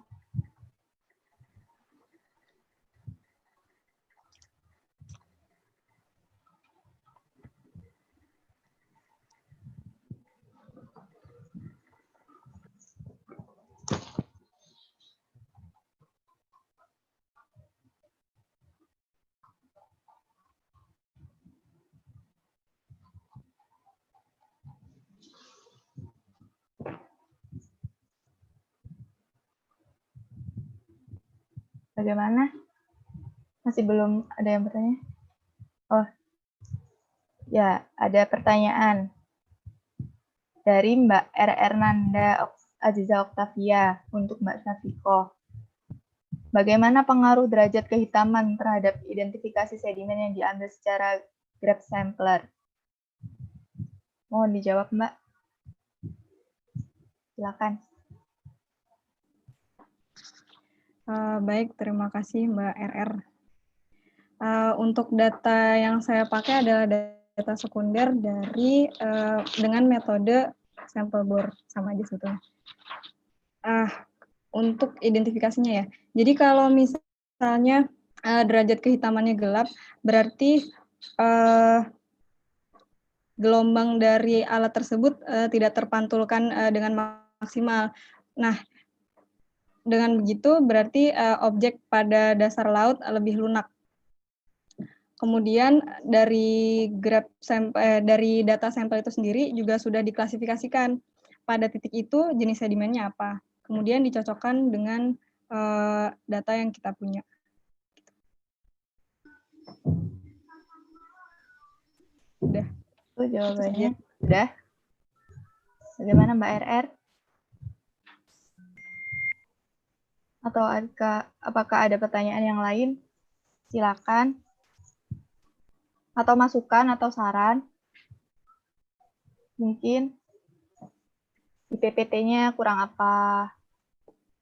Bagaimana? Masih belum ada yang bertanya? Oh, ya, ada pertanyaan dari Mbak R.R. Nanda Aziza Oktavia untuk Mbak Syafiko. Bagaimana pengaruh derajat kehitaman terhadap identifikasi sedimen yang diambil secara grab sampler? Mohon dijawab, Mbak. Silakan. Baik, terima kasih Mbak RR. Untuk data yang saya pakai adalah data sekunder dari dengan metode sampel bore, sama aja sebetulnya. Untuk identifikasinya ya. Jadi kalau misalnya derajat kehitamannya gelap, berarti gelombang dari alat tersebut tidak terpantulkan dengan maksimal. Nah, dengan begitu berarti objek pada dasar laut lebih lunak. Kemudian dari dari data sampel itu sendiri juga sudah diklasifikasikan pada titik itu jenis sedimennya apa. Kemudian dicocokkan dengan data yang kita punya. Udah. Itu jawabannya. Udah. Bagaimana Mbak RR? Atau apakah ada pertanyaan yang lain? Silakan. Atau masukan atau saran? Mungkin di PPT-nya kurang apa?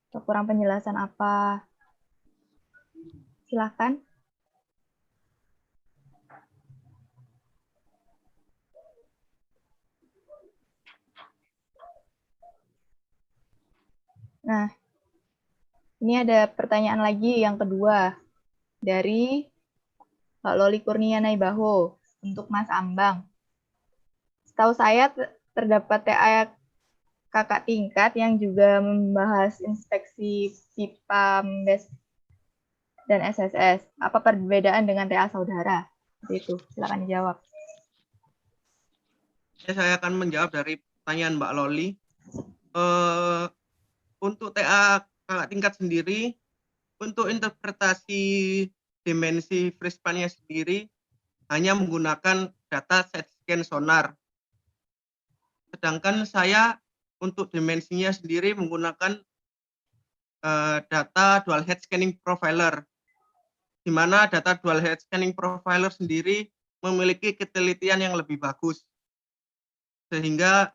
Atau kurang penjelasan apa? Silakan. Nah, Ini ada pertanyaan lagi yang kedua dari Mbak Loli Kurnia Naibaho untuk Mas Ambang. Setahu saya terdapat TA kakak tingkat yang juga membahas inspeksi pipa, MES, dan SSS. Apa perbedaan dengan TA saudara? Seperti itu. Silakan dijawab. Saya akan menjawab dari pertanyaan Mbak Loli. Untuk TA kakak tingkat sendiri, untuk interpretasi dimensi frispan-nya sendiri hanya menggunakan data side scan sonar. Sedangkan saya untuk dimensinya sendiri menggunakan data dual head scanning profiler, di mana data dual head scanning profiler sendiri memiliki ketelitian yang lebih bagus, sehingga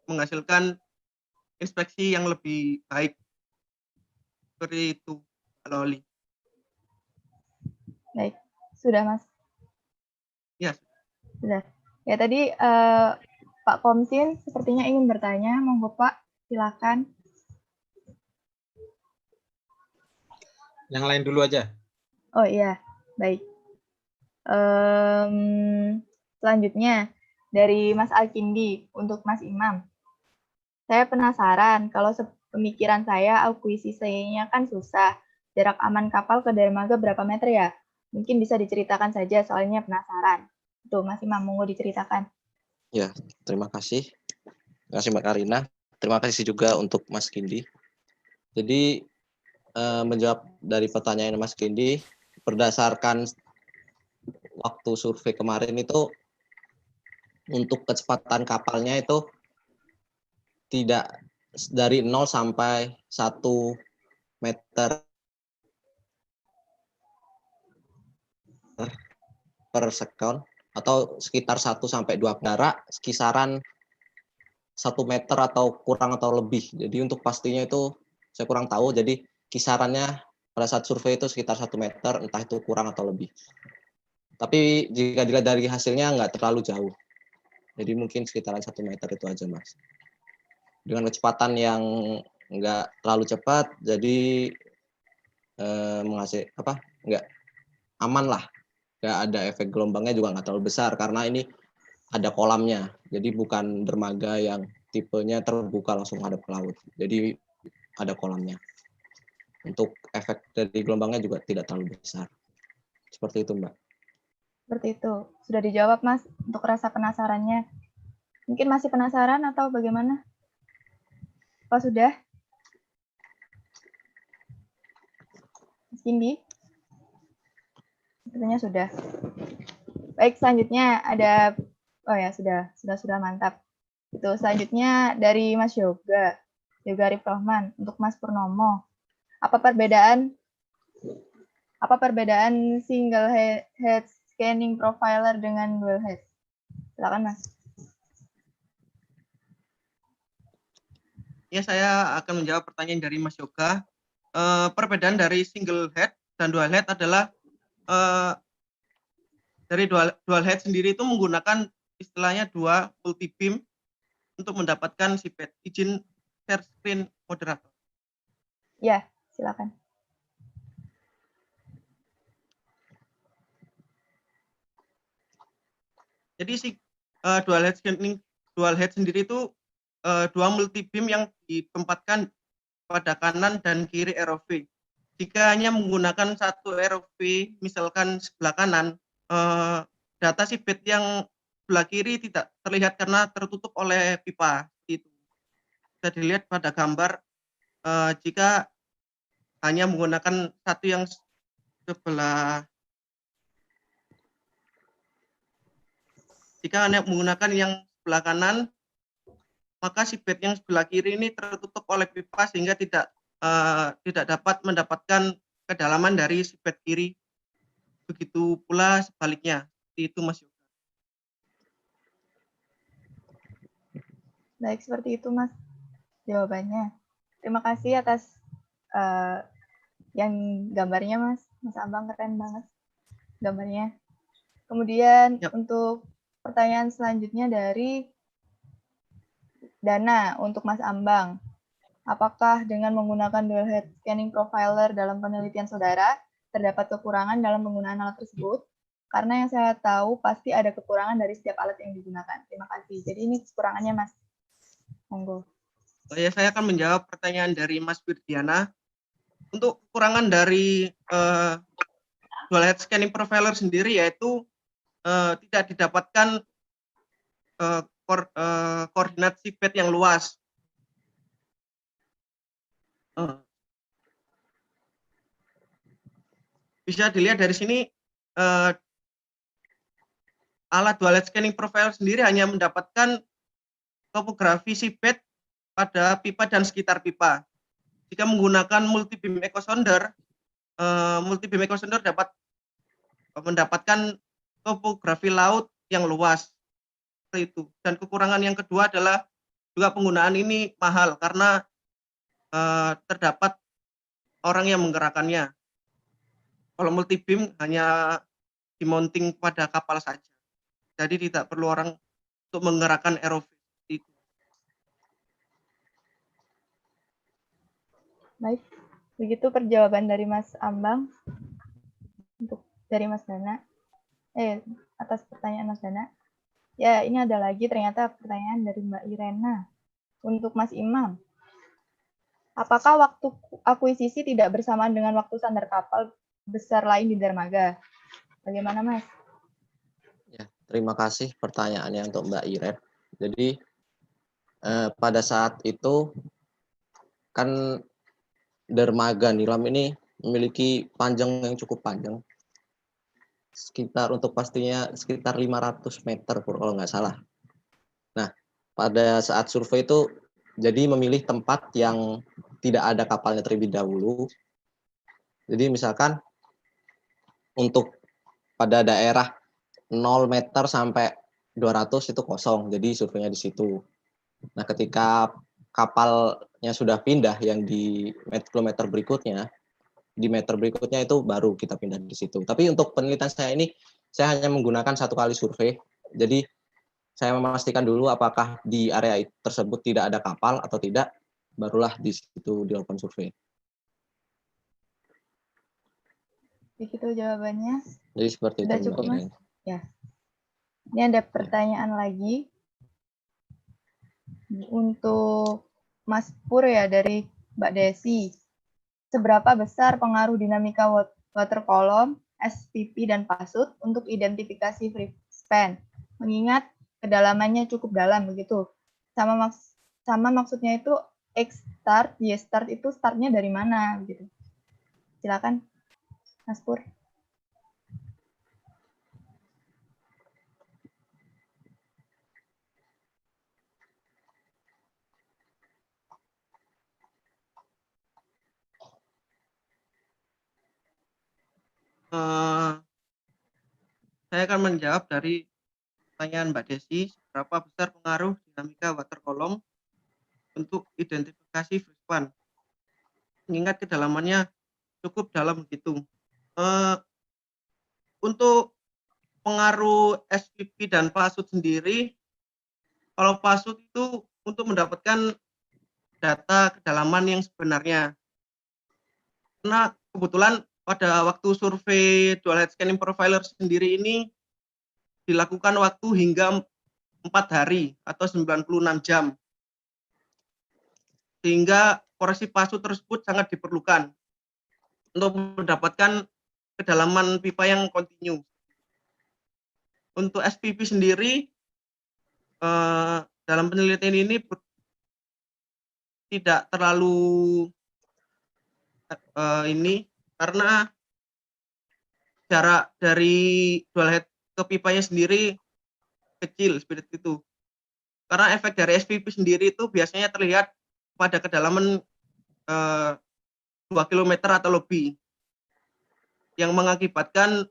menghasilkan inspeksi yang lebih baik. Seperti itu, Pak Loli. Baik, sudah Mas? Ya. Sudah. Ya tadi Pak Komsin sepertinya ingin bertanya, monggo Pak, silakan. Yang lain dulu aja. Oh iya, baik. Selanjutnya dari Mas Alkindi untuk Mas Imam. Saya penasaran, kalau pemikiran saya akuisisinya kan susah. Jarak aman kapal ke dermaga berapa meter ya? Mungkin bisa diceritakan saja, soalnya penasaran. Tuh, Mas Imam, monggo diceritakan. Ya, terima kasih. Terima kasih Mbak Karina. Terima kasih juga untuk Mas Kindi. Jadi, menjawab dari pertanyaan Mas Kindi, berdasarkan waktu survei kemarin itu, untuk kecepatan kapalnya itu tidak dari 0 sampai 1 meter per second, atau sekitar 1 sampai 2 jarak kisaran 1 meter atau kurang atau lebih. Jadi untuk pastinya itu saya kurang tahu, jadi kisarannya pada saat survei itu sekitar 1 meter, entah itu kurang atau lebih. Tapi jika dilihat dari hasilnya nggak terlalu jauh. Jadi mungkin sekitaran 1 meter itu aja, Mas. Dengan kecepatan yang nggak terlalu cepat, jadi nggak aman lah. Nggak ada efek gelombangnya juga nggak terlalu besar, karena ini ada kolamnya. Jadi bukan dermaga yang tipenya terbuka langsung hadap ke laut. Jadi ada kolamnya. Untuk efek dari gelombangnya juga tidak terlalu besar. Seperti itu, Mbak. Seperti itu. Sudah dijawab, Mas, untuk rasa penasarannya. Mungkin masih penasaran atau bagaimana? Apa sudah? Mas Kindi? Sepertinya sudah. Baik, selanjutnya ada, oh ya, sudah mantap. Itu selanjutnya dari Mas Yoga Arif Rahman untuk Mas Purnomo. Apa perbedaan single head scanning profiler dengan dual head? Silakan, Mas. Ya, saya akan menjawab pertanyaan dari Mas Yoga. Perbedaan dari single head dan dual head adalah dari dual head sendiri itu menggunakan istilahnya dua multi beam untuk mendapatkan izin share screen moderator. Ya, silakan. Jadi dual head sendiri itu dua multi beam yang ditempatkan pada kanan dan kiri ROV. Jika hanya menggunakan satu ROV, misalkan sebelah kanan, data seabed yang sebelah kiri tidak terlihat karena tertutup oleh pipa. Itu bisa dilihat pada gambar jika hanya menggunakan satu yang sebelah. Jika hanya menggunakan yang sebelah kanan, maka seabed yang sebelah kiri ini tertutup oleh pipa sehingga tidak dapat mendapatkan kedalaman dari seabed kiri. Begitu pula sebaliknya. Itu Mas Yoga. Baik, seperti itu Mas jawabannya. Terima kasih atas yang gambarnya Mas Ambang, keren banget gambarnya. Kemudian untuk pertanyaan selanjutnya dari Dana untuk Mas Ambang. Apakah dengan menggunakan dual head scanning profiler dalam penelitian saudara, terdapat kekurangan dalam penggunaan alat tersebut? Karena yang saya tahu pasti ada kekurangan dari setiap alat yang digunakan. Terima kasih. Jadi ini kekurangannya, Mas. Monggo. Ya, saya akan menjawab pertanyaan dari Mas Wirdiana. Untuk kekurangan dari dual head scanning profiler sendiri yaitu tidak didapatkan koordinat seabed yang luas. Bisa dilihat dari sini alat dual head scanning profiler sendiri hanya mendapatkan topografi seabed pada pipa dan sekitar pipa. Jika menggunakan multi beam echo sounder dapat mendapatkan topografi laut yang luas. Seperti itu. Dan kekurangan yang kedua adalah juga penggunaan ini mahal karena terdapat orang yang menggerakkannya. Kalau multi beam hanya dimounting pada kapal saja. Jadi tidak perlu orang untuk menggerakkan ROV. Baik, begitu perjawaban dari Mas Ambang untuk dari Mas Dana. Atas pertanyaan Mas Dana. Ya, ini ada lagi ternyata pertanyaan dari Mbak Irena. Untuk Mas Imam. Apakah waktu akuisisi tidak bersamaan dengan waktu standar kapal besar lain di dermaga? Bagaimana, Mas? Ya, terima kasih pertanyaannya untuk Mbak Iren. Jadi pada saat itu kan dermaga Nilam ini memiliki panjang yang cukup panjang. Untuk pastinya sekitar 500 meter kalau nggak salah. Nah, pada saat survei itu jadi memilih tempat yang tidak ada kapalnya terlebih dahulu. Jadi misalkan untuk pada daerah 0 meter sampai 200 itu kosong, jadi surveinya di situ. Nah, ketika kapalnya sudah pindah yang di kilometer berikutnya, di meter berikutnya itu baru kita pindah di situ. Tapi untuk penelitian saya ini, saya hanya menggunakan 1 kali survei. Jadi saya memastikan dulu apakah di area tersebut tidak ada kapal atau tidak, barulah di situ dilakukan survei. Begitu jawabannya. Jadi seperti Sudah itu, cukup, Mbak Mas? Iren. Ya. Ini ada pertanyaan lagi. Untuk Mas Pur ya, dari Mbak Desi. Seberapa besar pengaruh dinamika water column, SPP, dan pasut untuk identifikasi free span? Mengingat kedalamannya cukup dalam, begitu. Sama maksudnya itu X start, Y start itu startnya dari mana? Gitu. Silakan, Mas Pur. Saya akan menjawab dari pertanyaan Mbak Desi, seberapa besar pengaruh dinamika water column untuk identifikasi free span. Mengingat kedalamannya cukup dalam begitu. Untuk pengaruh SPP dan pasut sendiri, kalau pasut itu untuk mendapatkan data kedalaman yang sebenarnya. Karena kebetulan pada waktu survei dual head scanning profiler sendiri ini dilakukan waktu hingga 4 hari atau 96 jam. Sehingga koreksi pasut tersebut sangat diperlukan untuk mendapatkan kedalaman pipa yang kontinu. Untuk SPP sendiri, dalam penelitian ini tidak terlalu karena jarak dari dual head ke pipanya sendiri kecil seperti itu. Karena efek dari SPP sendiri itu biasanya terlihat pada kedalaman 2 km atau lebih, yang mengakibatkan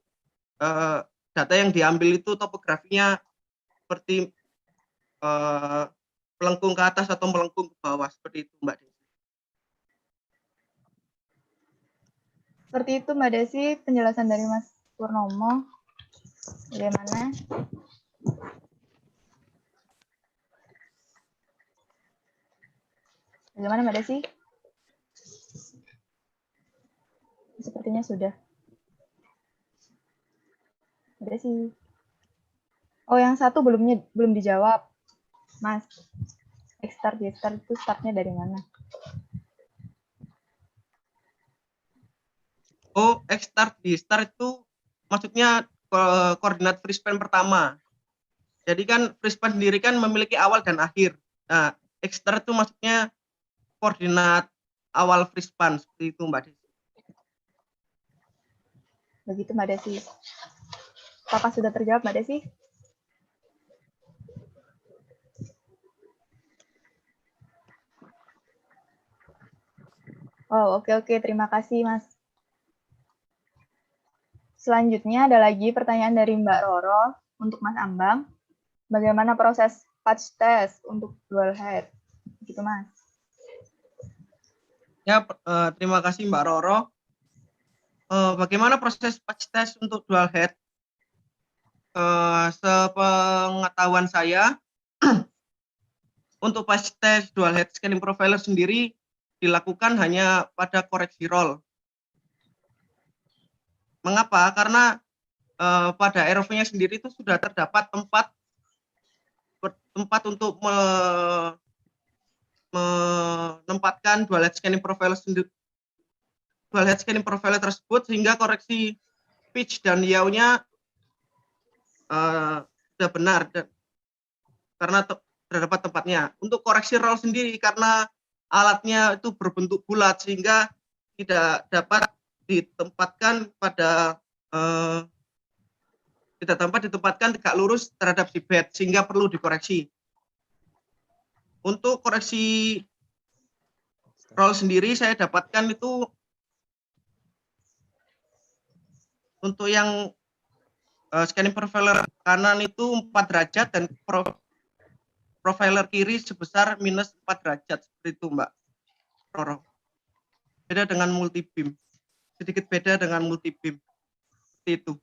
data yang diambil itu topografinya seperti melengkung ke atas atau melengkung ke bawah, seperti itu, Mbak Desi. Seperti itu, Mbak Desi, penjelasan dari Mas Purnomo. Bagaimana? Bagaimana Mbak Desi? Sepertinya sudah. Mbak Desi. Oh, yang satu belum dijawab, Mas. Start itu startnya dari mana? Oh, start itu maksudnya koordinat free span pertama. Jadi kan free span sendiri kan memiliki awal dan akhir. Nah, start itu maksudnya koordinat awal free span, seperti itu Mbak Desi. Begitu Mbak Desi. Apakah sudah terjawab Mbak Desi? Oh, oke. Terima kasih, Mas. Selanjutnya ada lagi pertanyaan dari Mbak Roro untuk Mas Ambang. Bagaimana proses patch test untuk dual head? Gitu, Mas. Ya, terima kasih Mbak Roro. Bagaimana proses patch test untuk dual head? Sepengetahuan saya, untuk patch test dual head scanning profiler sendiri dilakukan hanya pada koreksi roll. Mengapa? Karena pada ROV-nya sendiri itu sudah terdapat tempat untuk menempatkan dual head scanning profiler tersebut, sehingga koreksi pitch dan yaw-nya sudah benar karena terdapat tempatnya. Untuk koreksi roll sendiri, karena alatnya itu berbentuk bulat sehingga tidak dapat ditempatkan tegak lurus terhadap si bed, sehingga perlu dikoreksi. Untuk koreksi roll sendiri saya dapatkan itu untuk yang scanning profiler kanan itu 4 derajat dan profiler kiri sebesar minus 4 derajat, seperti itu Mbak Roro. Beda dengan multi beam, sedikit beda dengan multi beam, seperti itu.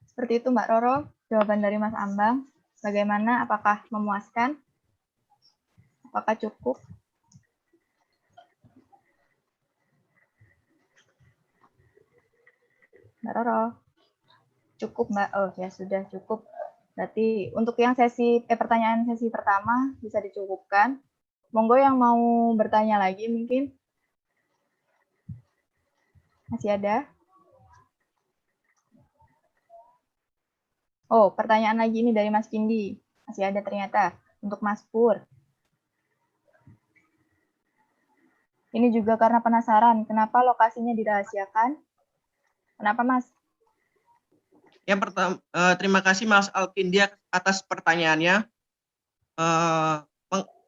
Seperti itu Mbak Roro, jawaban dari Mas Ambang. Bagaimana? Apakah memuaskan? Apakah cukup? Mbak Roro. Cukup Mbak. Oh ya sudah cukup. Berarti untuk yang pertanyaan sesi pertama bisa dicukupkan. Monggo yang mau bertanya lagi mungkin. Masih ada? Oh, pertanyaan lagi ini dari Mas Kindi. Masih ada ternyata. Untuk Mas Pur. Ini juga karena penasaran, kenapa lokasinya dirahasiakan? Kenapa, Mas? Yang pertama, terima kasih Mas Alkindia atas pertanyaannya.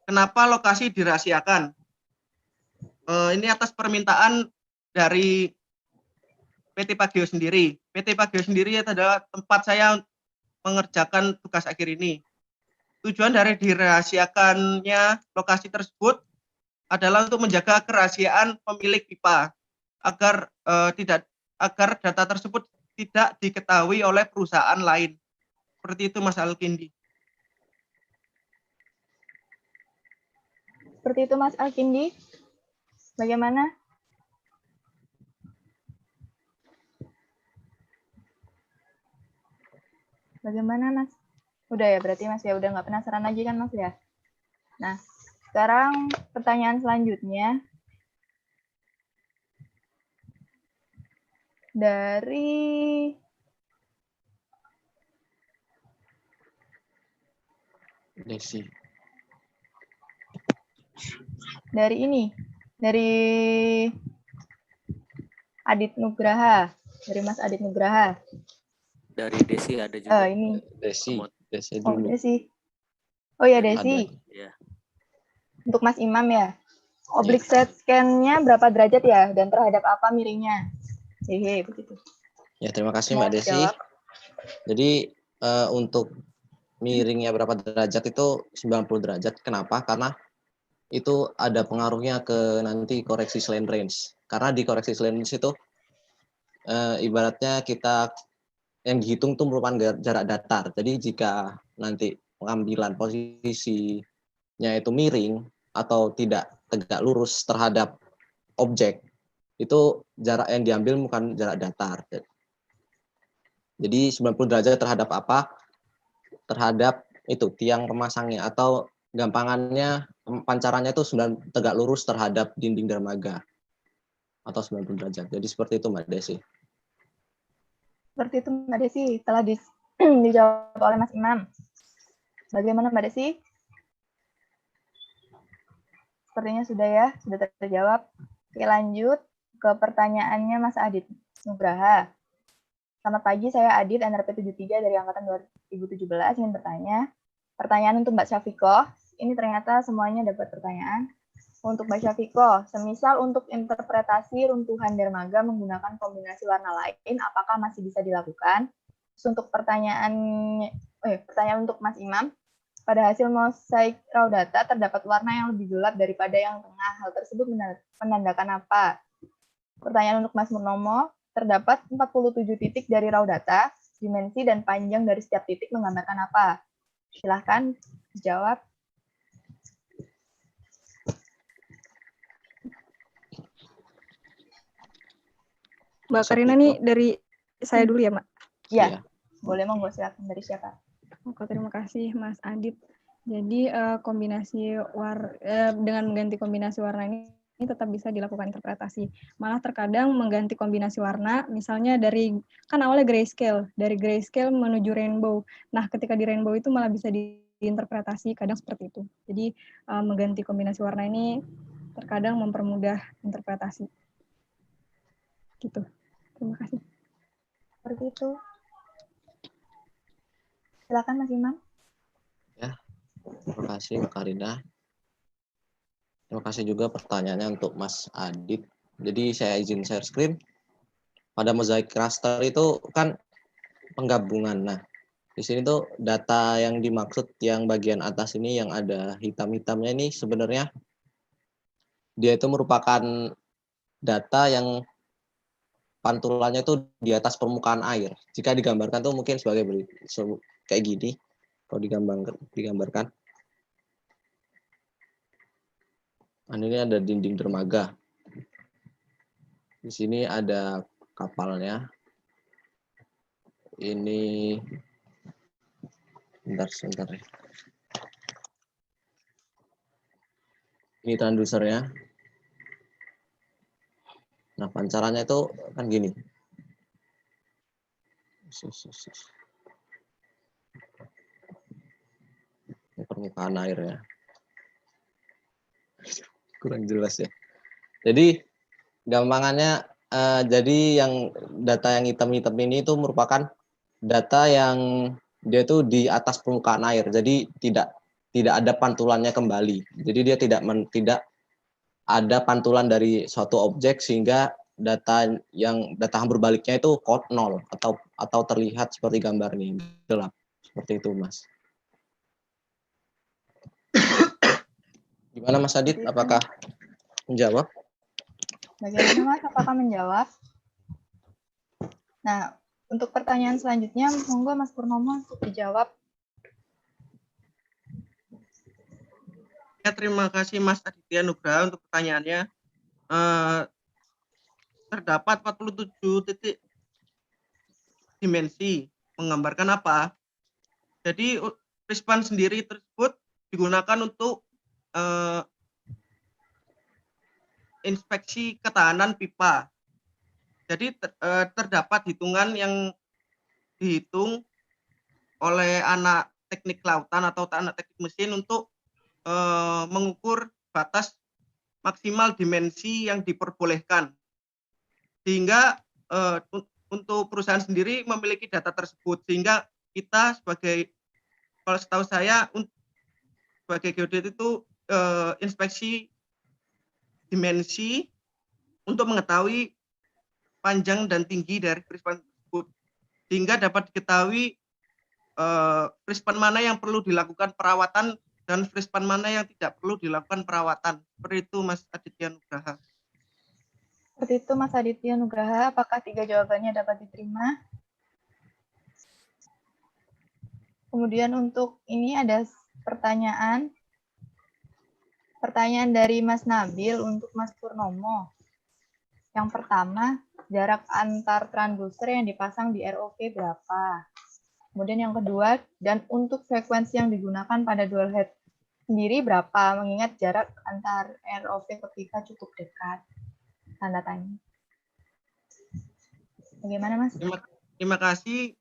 Kenapa lokasi dirahasiakan? Ini atas permintaan dari PT Pagio sendiri. PT Pagio sendiri adalah tempat saya mengerjakan tugas akhir ini. Tujuan dari dirahasiakannya lokasi tersebut adalah untuk menjaga kerahasiaan pemilik pipa agar data tersebut tidak diketahui oleh perusahaan lain. Seperti itu Mas Alkindi. Seperti itu Mas Alkindi. Bagaimana? Bagaimana Mas? Udah ya berarti Mas ya, udah nggak penasaran lagi kan Mas ya? Nah, sekarang pertanyaan selanjutnya dari Desi. Dari Adit Nugraha, dari Mas Adit Nugraha. Dari Desi ada juga. Ini. Desi Oh, dulu. Desi. Oh ya Desi. Ya. Untuk Mas Imam ya. Oblique set scan-nya berapa derajat ya? Dan terhadap apa miringnya? Begitu. Ya, terima kasih Mbak Desi. Jawab. Jadi untuk miringnya berapa derajat itu 90 derajat. Kenapa? Karena itu ada pengaruhnya ke nanti koreksi slant range. Karena di koreksi slant range itu ibaratnya kita yang dihitung itu merupakan jarak datar. Jadi jika nanti pengambilan posisinya itu miring, atau tidak tegak lurus terhadap objek, itu jarak yang diambil bukan jarak datar. Jadi 90 derajat terhadap apa? Terhadap itu tiang pemasangnya, atau gampangannya pancarannya itu tegak lurus terhadap dinding dermaga atau 90 derajat. Jadi seperti itu Mbak Desi. Seperti itu Mbak Desi, telah dijawab oleh Mas Imam. Bagaimana Mbak Desi? Sepertinya sudah ya, sudah terjawab. Oke, lanjut ke pertanyaannya Mas Adit Nugraha. Selamat pagi, saya Adit, NRP 73 dari Angkatan 2017, ingin bertanya. Pertanyaan untuk Mbak Syafikoh, ini ternyata semuanya dapat pertanyaan. Untuk Mbak Syafikoh, semisal untuk interpretasi runtuhan dermaga menggunakan kombinasi warna lain, apakah masih bisa dilakukan? Terus untuk pertanyaan untuk Mas Imam, pada hasil mosaik raw data terdapat warna yang lebih gelap daripada yang tengah. Hal tersebut menandakan apa? Pertanyaan untuk Mas Murnomo, terdapat 47 titik dari raw data, dimensi dan panjang dari setiap titik menggambarkan apa? Silahkan dijawab. Mbak Karina nih dari saya dulu ya, Mbak? Iya, boleh monggo, silakan. Dari siapa? Oke, terima kasih Mas Adit. Jadi dengan mengganti kombinasi warna ini tetap bisa dilakukan interpretasi. Malah terkadang mengganti kombinasi warna, misalnya kan awalnya grayscale, dari grayscale menuju rainbow. Nah, ketika di rainbow itu malah bisa diinterpretasi, kadang seperti itu. Jadi mengganti kombinasi warna ini terkadang mempermudah interpretasi. Gitu. Terima kasih. Seperti itu. Silakan Mas Imam. Ya, terima kasih Mbak Karina. Terima kasih juga pertanyaannya untuk Mas Adit. Jadi saya izin share screen. Pada mosaic raster itu kan penggabungan. Nah, di sini tuh data yang dimaksud yang bagian atas ini yang ada hitam-hitamnya ini sebenarnya dia itu merupakan data yang pantulannya itu di atas permukaan air. Jika digambarkan tuh mungkin sebagai kayak gini. Kalau digambarkan. Nah, ini ada dinding dermaga. Di sini ada kapalnya. Ini sebentar ya. Ini transducernya. Nah, pancarannya itu kan gini. Ini permukaan air ya. Kurang jelas ya. Jadi gampangannya jadi yang data yang hitam-hitam ini itu merupakan data yang dia itu di atas permukaan air. Jadi tidak ada pantulannya kembali. Jadi dia tidak ada pantulan dari suatu objek sehingga data hambur baliknya itu nol atau terlihat seperti gambar ini gelap. Seperti itu, Mas. Gimana Mas Adit? Apakah menjawab? Bagaimana Mas? Apakah menjawab? Nah, untuk pertanyaan selanjutnya, monggo Mas Purnomo untuk dijawab. Ya, terima kasih Mas Aditya Nugraha untuk pertanyaannya. Terdapat 47 titik dimensi. Menggambarkan apa? Jadi, prispan sendiri tersebut digunakan untuk inspeksi ketahanan pipa. Jadi terdapat hitungan yang dihitung oleh anak teknik lautan atau anak teknik mesin untuk mengukur batas maksimal dimensi yang diperbolehkan. Sehingga untuk perusahaan sendiri memiliki data tersebut. Sehingga kita kalau setahu saya sebagai geodet itu inspeksi dimensi untuk mengetahui panjang dan tinggi dari prispan tersebut, sehingga dapat diketahui prispan mana yang perlu dilakukan perawatan dan prispan mana yang tidak perlu dilakukan perawatan. Seperti itu Mas Aditya Nugraha. Seperti itu Mas Aditya Nugraha, apakah 3 jawabannya dapat diterima? Kemudian untuk ini ada pertanyaan pertanyaan dari Mas Nabil untuk Mas Purnomo. Yang pertama, jarak antar transducer yang dipasang di ROV berapa? Kemudian yang kedua, dan untuk frekuensi yang digunakan pada dual head sendiri berapa? Mengingat jarak antar ROV ketika cukup dekat. Tanda tanya. Bagaimana, Mas? Terima kasih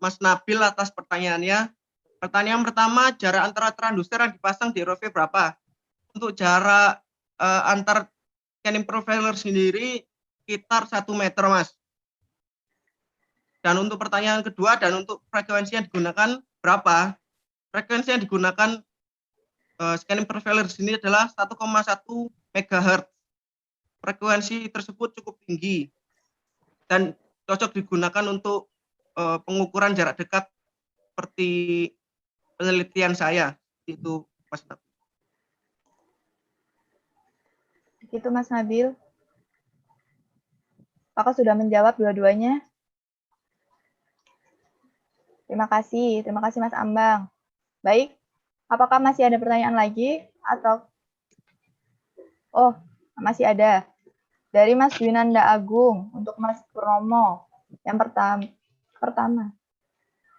Mas Nabil atas pertanyaannya. Pertanyaan pertama, jarak antara transducer yang dipasang di ROV berapa? Untuk jarak antar scanning profiler sendiri sekitar 1 meter, Mas. Dan untuk pertanyaan kedua, dan untuk frekuensi yang digunakan berapa? Frekuensi yang digunakan scanning profiler sini adalah 1,1 MHz. Frekuensi tersebut cukup tinggi dan cocok digunakan untuk pengukuran jarak dekat seperti penelitian saya. Itu Mas Nabil. Itu Mas Nabil. Apakah sudah menjawab dua-duanya? Terima kasih Mas Ambang. Baik, apakah masih ada pertanyaan lagi? Atau oh, masih ada. Dari Mas Winanda Agung untuk Mas Purnomo. Yang pertama.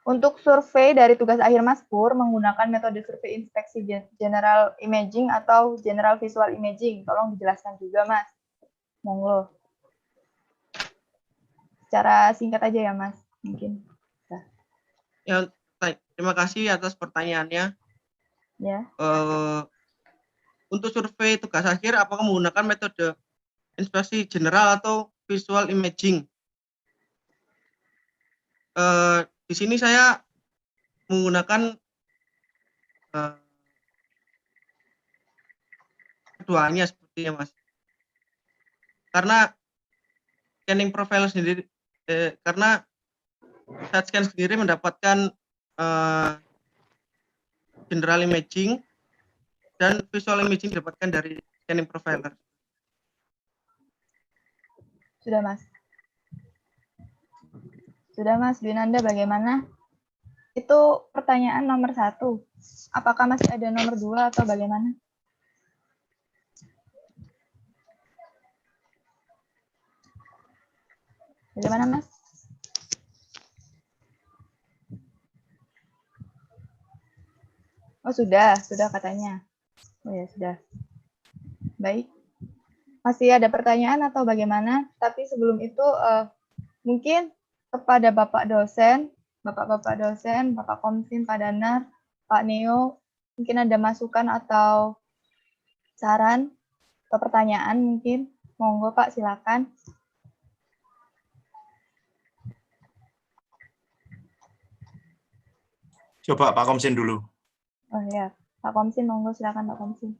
Untuk survei dari tugas akhir Mas Pur menggunakan metode survei inspeksi general imaging atau general visual imaging. Tolong dijelaskan juga, Mas. Monggo. Secara singkat aja ya, Mas. Mungkin. Ya, terima kasih atas pertanyaannya. Ya. Untuk survei tugas akhir, apakah menggunakan metode inspeksi general atau visual imaging? Di sini saya menggunakan keduanya sepertinya, Mas. Karena scanning profile sendiri, karena CAT scan sendiri mendapatkan general imaging dan visual imaging didapatkan dari scanning profiler. Sudah, Mas. Sudah, Mas Winanda, bagaimana? Itu pertanyaan nomor 1. Apakah masih ada nomor 2 atau bagaimana? Bagaimana, Mas? Oh, sudah katanya. Oh ya, sudah. Baik. Masih ada pertanyaan atau bagaimana? Tapi sebelum itu, mungkin kepada Bapak dosen, Bapak-Bapak dosen, Bapak Komsin, Pak Danar, Pak Neo, mungkin ada masukan atau saran atau pertanyaan mungkin. Monggo Pak, silakan. Coba Pak Komsin dulu. Oh ya, Pak Komsin, monggo silakan Pak Komsin.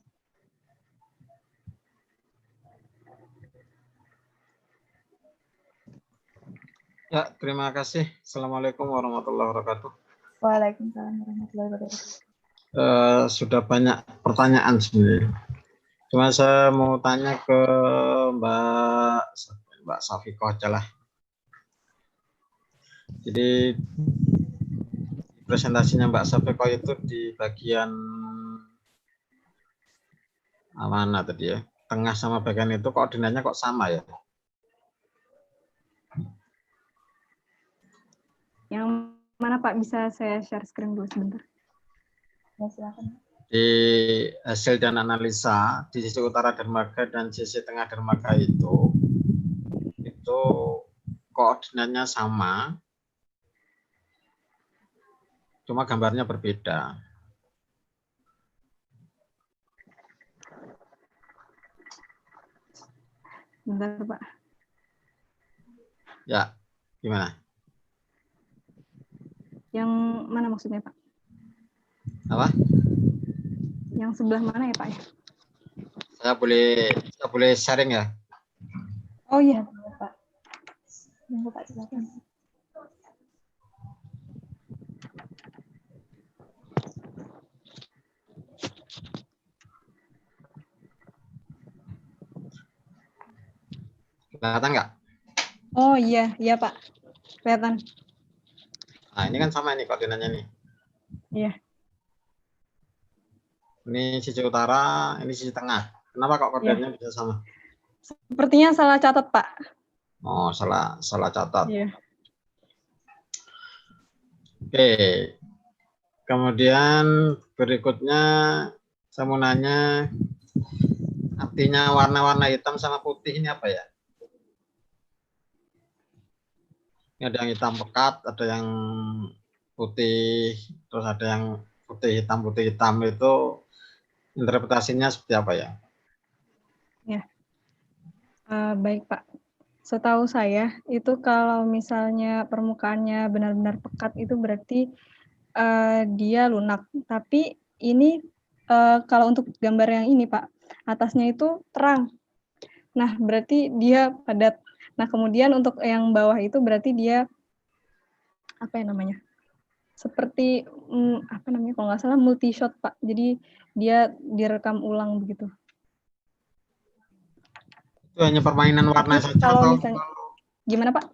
Ya, terima kasih. Assalamualaikum warahmatullahi wabarakatuh. Waalaikumsalam warahmatullahi wabarakatuh. Sudah banyak pertanyaan sebenarnya. Cuma saya mau tanya ke Mbak Safiko aja lah. Jadi presentasinya Mbak Safiko itu di bagian mana tadi ya? Tengah sama bagian itu koordinatnya kok sama ya? Yang mana Pak? Bisa saya share screen dulu sebentar? Ya, silakan. Di hasil dan analisa di sisi utara dermaga dan sisi tengah dermaga itu koordinatnya sama, cuma gambarnya berbeda. Bentar Pak. Ya, gimana? Yang mana maksudnya Pak? Apa? Yang sebelah mana ya Pak? Saya boleh sharing ya? Oh iya. Pak. Monggo Pak, silakan. Kelihatan nggak? Oh iya Pak. Kelihatan. Nah, ini kan sama nih koordinatnya nih. Iya. Ini sisi utara, ini sisi tengah. Kenapa kok koordinatnya bisa sama? Sepertinya salah catat, Pak. Oh, salah catat. Iya. Oke. Kemudian berikutnya saya mau nanya, artinya warna-warna hitam sama putih ini apa ya? Ini ada yang hitam pekat, ada yang putih, terus ada yang putih hitam itu interpretasinya seperti apa ya? Ya. Baik, Pak. Setahu saya, itu kalau misalnya permukaannya benar-benar pekat, itu berarti dia lunak. Tapi ini kalau untuk gambar yang ini, Pak, atasnya itu terang. Nah, berarti dia padat. Nah, kemudian untuk yang bawah itu berarti dia, apa ya namanya? Seperti, apa namanya, kalau nggak salah multi shot, Pak. Jadi dia direkam ulang begitu. Itu hanya permainan warna Tapi saja kalau atau misalnya, gimana, Pak?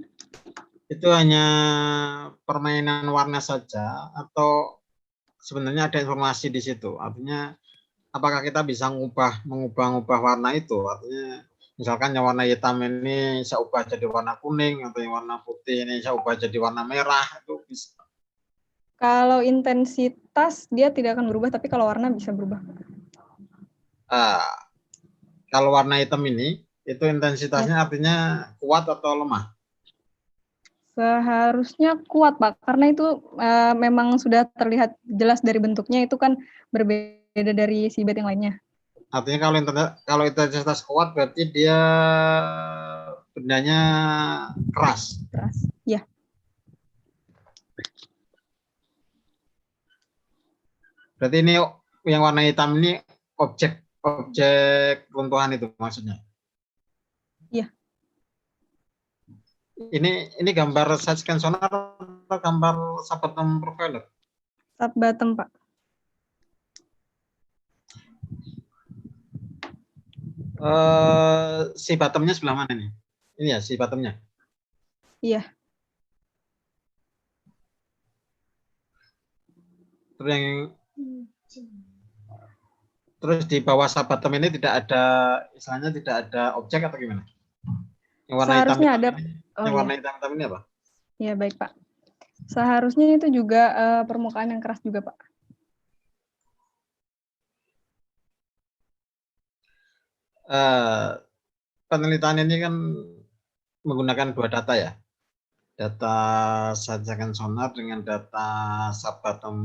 itu hanya permainan warna saja atau sebenarnya ada informasi di situ? Artinya apakah kita bisa mengubah warna itu? Artinya misalkan yang warna hitam ini saya ubah jadi warna kuning, atau yang warna putih ini saya ubah jadi warna merah, itu bisa. Kalau intensitas dia tidak akan berubah, tapi kalau warna bisa berubah. Kalau warna hitam ini, itu intensitasnya artinya kuat atau lemah? Seharusnya kuat, Pak, karena itu memang sudah terlihat jelas dari bentuknya, itu kan berbeda dari sibet yang lainnya. Artinya kalau intensitas kuat berarti dia bendanya keras. Keras, ya. Berarti ini yang warna hitam ini objek runtuhan itu maksudnya. Iya. Ini gambar side scan sonar atau gambar subbottom profiler? Subbottom, Pak. Si bottomnya sebelah mana nih? Ini ya si bottomnya. Iya. Terus di bawah subbottom ini tidak ada, istilahnya tidak ada objek atau gimana? Yang warna Seharusnya hitam ada. yang warna hitam ini apa? Ya, baik, Pak. Seharusnya itu juga permukaan yang keras juga, Pak. Penelitian ini kan menggunakan dua data ya, data side scan sonar dengan data subbottom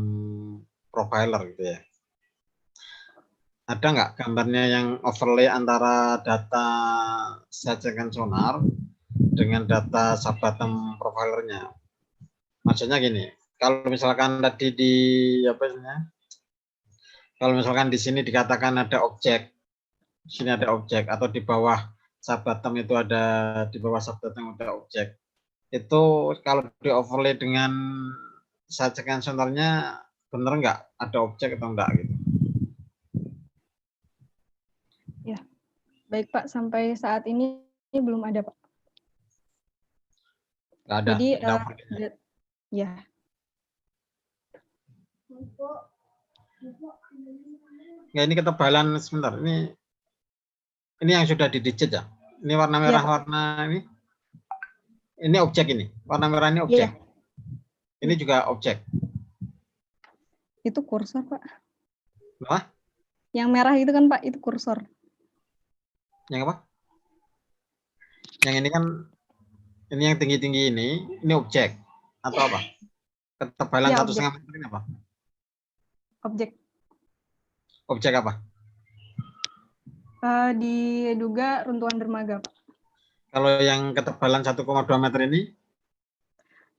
profiler gitu ya. Ada nggak gambarnya yang overlay antara data side scan sonar dengan data subbottom profilernya? Maksudnya gini, kalau misalkan tadi kalau misalkan di sini dikatakan ada objek, di sini ada objek, atau di bawah subbottom itu ada objek, itu kalau di overlay dengan side scan sonarnya bener nggak ada objek atau enggak gitu? Ya, baik, Pak. Sampai saat ini belum ada, Pak. Nggak ada. Jadi ya. Ya, ini ketebalan sebentar. Ini yang sudah didigit ya. Ini warna merah, ya, warna ini. Ini objek ini. Warna merah ini objek. Ya. Ini juga objek. Itu kursor, Pak. Apa? Yang merah itu kan, Pak, itu kursor. Yang apa? Yang ini kan, ini yang tinggi-tinggi ini objek atau apa? Ketebalan ya, 1,5 meter ini apa? Objek. Objek apa? Diduga runtuhan dermaga, Pak. Kalau yang ketebalan 1,2 meter ini?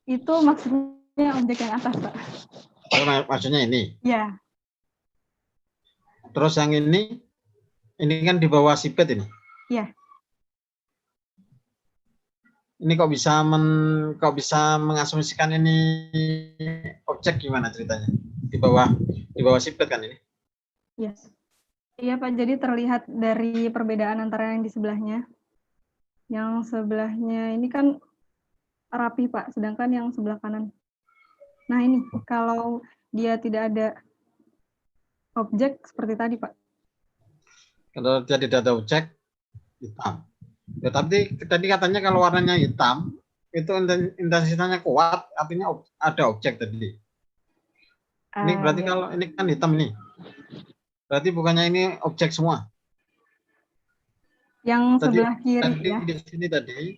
Itu maksudnya objek yang atas, Pak. Maksudnya ini? Ya. Terus yang ini kan di bawah sipet ini? Iya. Ini kok bisa mengasumsikan ini objek, gimana ceritanya? Di bawah sipet kan ini? Iya. Iya, Pak. Jadi terlihat dari perbedaan antara yang di sebelahnya. Yang sebelahnya ini kan rapi, Pak, sedangkan yang sebelah kanan. Nah, ini kalau dia tidak ada Objek seperti tadi, Pak. Kalau dia tidak ada objek, hitam. Ya, tapi tadi katanya kalau warnanya hitam, itu intensitasnya kuat, artinya ada objek tadi. Ini berarti Ya. kalau ini kan hitam nih. Berarti bukannya ini objek semua. Yang Tadi, sebelah kiri tadi ya. di sini tadi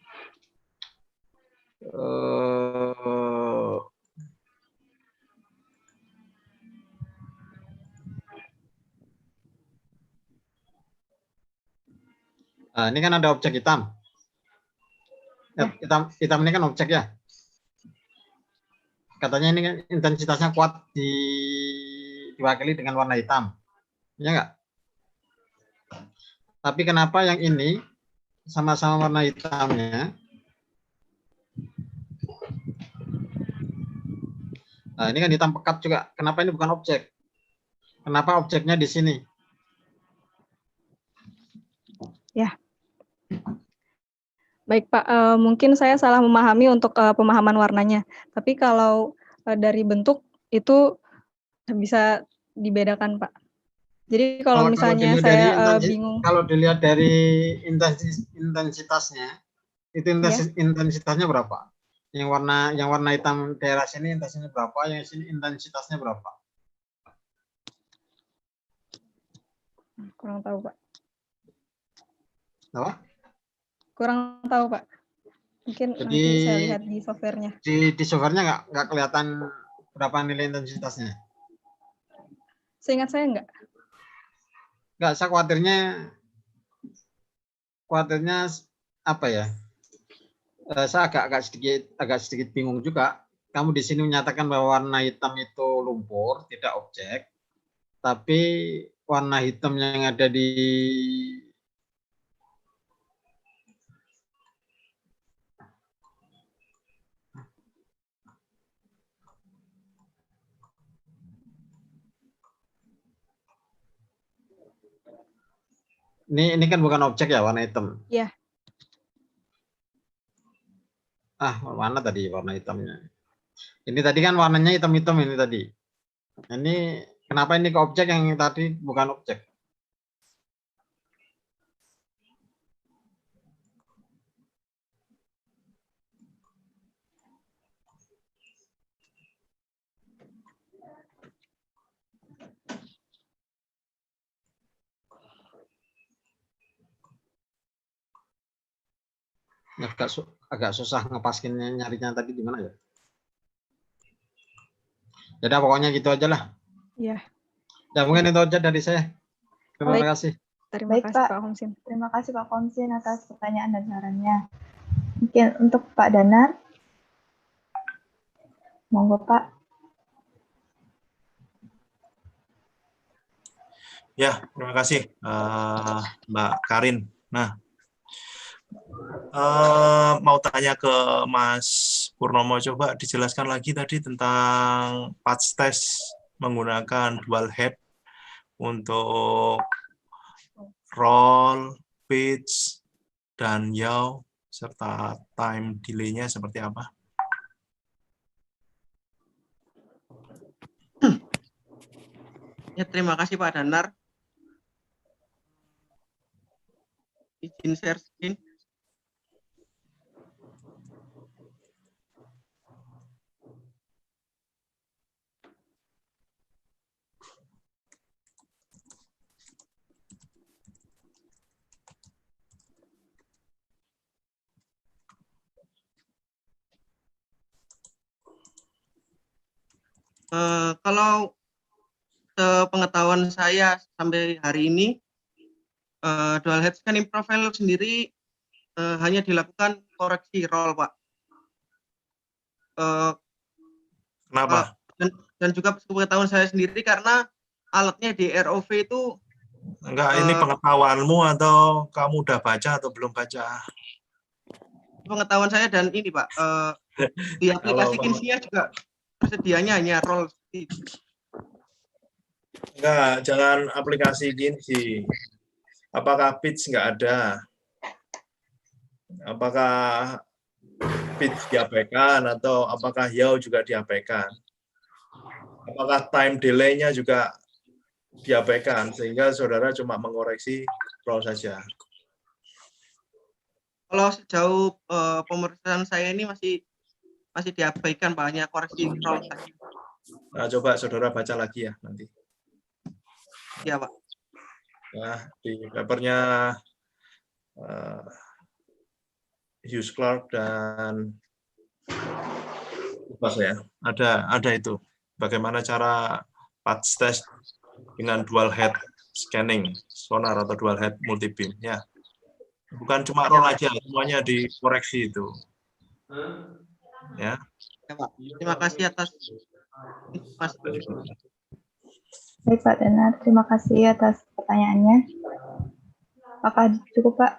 nah, ini kan ada objek hitam. Ya, hitam ini kan objek ya. Katanya ini kan intensitasnya kuat diwakili dengan warna hitam. Ya enggak? Tapi kenapa yang ini sama-sama warna hitamnya? Nah, ini kan hitam pekat juga. Kenapa ini bukan objek? Kenapa objeknya di sini? Ya. Baik, Pak. Mungkin saya salah memahami untuk pemahaman warnanya. Tapi kalau dari bentuk itu bisa dibedakan, Pak. Jadi kalau misalnya saya bingung. Kalau dilihat dari intensitasnya, itu intensitasnya berapa? Yang warna hitam daerah sini intensitasnya berapa? Yang sini intensitasnya berapa? Kurang tahu, Pak. Apa? Kurang tahu, Pak. Mungkin Jadi, nanti saya lihat di softwarenya. Di softwarenya nggak kelihatan berapa nilai intensitasnya? Seingat saya enggak. Nggak, saya khawatirnya apa ya? Saya agak sedikit bingung juga. Kamu di sini menyatakan bahwa warna hitam itu lumpur, tidak objek. Tapi warna hitam yang ada di ini kan bukan objek ya, warna hitam. Iya. Mana tadi warna hitamnya? Ini tadi kan warnanya hitam-hitam ini tadi. Ini kenapa ini ke objek yang tadi bukan objek? Agak susah ngepaskinnya, nyarinya tadi di mana ya? Jadi pokoknya gitu aja lah. Iya. Ya mungkin itu aja dari saya. Terima kasih. Terima kasih Pak Komsin. Terima kasih Pak Komsin atas pertanyaan dan sarannya. Mungkin untuk Pak Danar. Monggo Pak. Ya, terima kasih Mbak Karin. Nah, mau tanya ke Mas Purnomo, coba dijelaskan lagi tadi tentang patch test menggunakan dual head untuk roll, pitch, dan yaw, serta time delay-nya seperti apa? Ya, terima kasih Pak Danar. Izin share screen. Kalau pengetahuan saya sampai hari ini, dual head scanning profile sendiri hanya dilakukan koreksi roll, Pak. Kenapa? Dan juga pengetahuan saya sendiri karena alatnya di ROV itu enggak, ini pengetahuanmu atau kamu udah baca atau belum baca? Pengetahuan saya dan ini Pak, di aplikasi Kinsia juga persediaannya hanya roll. Enggak, jangan aplikasi Kinsi. Apakah pitch enggak ada? Apakah pitch diabaikan atau apakah yaw juga diabaikan? Apakah time delay-nya juga diabaikan sehingga saudara cuma mengoreksi row saja. Kalau sejauh pemeriksaan saya ini masih diabaikan Pak, hanya koreksi roll saja. Nah, coba saudara baca lagi ya nanti. Iya Pak. Nah, di papernya Hughes Clark dan lupa saya, ada itu. Bagaimana cara patch test dengan dual head scanning sonar atau dual head multi beam ya. Bukan cuma roll aja, semuanya dikoreksi itu. Ya. Ya Pak. Terima kasih atas informasi. Baik Pak Danar, terima kasih atas pertanyaannya. Apakah cukup Pak?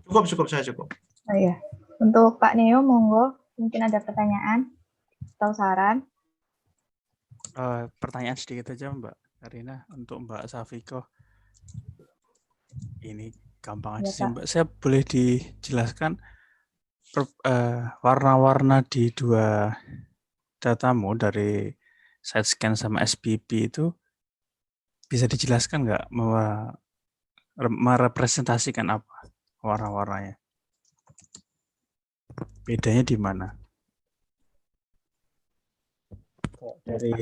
Cukup, saya cukup. Oh iya. Untuk Pak Neo, monggo. Mungkin ada pertanyaan atau saran. Pertanyaan sedikit aja Mbak Karina untuk Mbak Safiko. Ini gampang aja sih Mbak. Saya boleh dijelaskan warna-warna di dua datamu dari side scan sama SPP itu bisa dijelaskan nggak merepresentasikan apa warna-warnanya? Bedanya di mana? Dari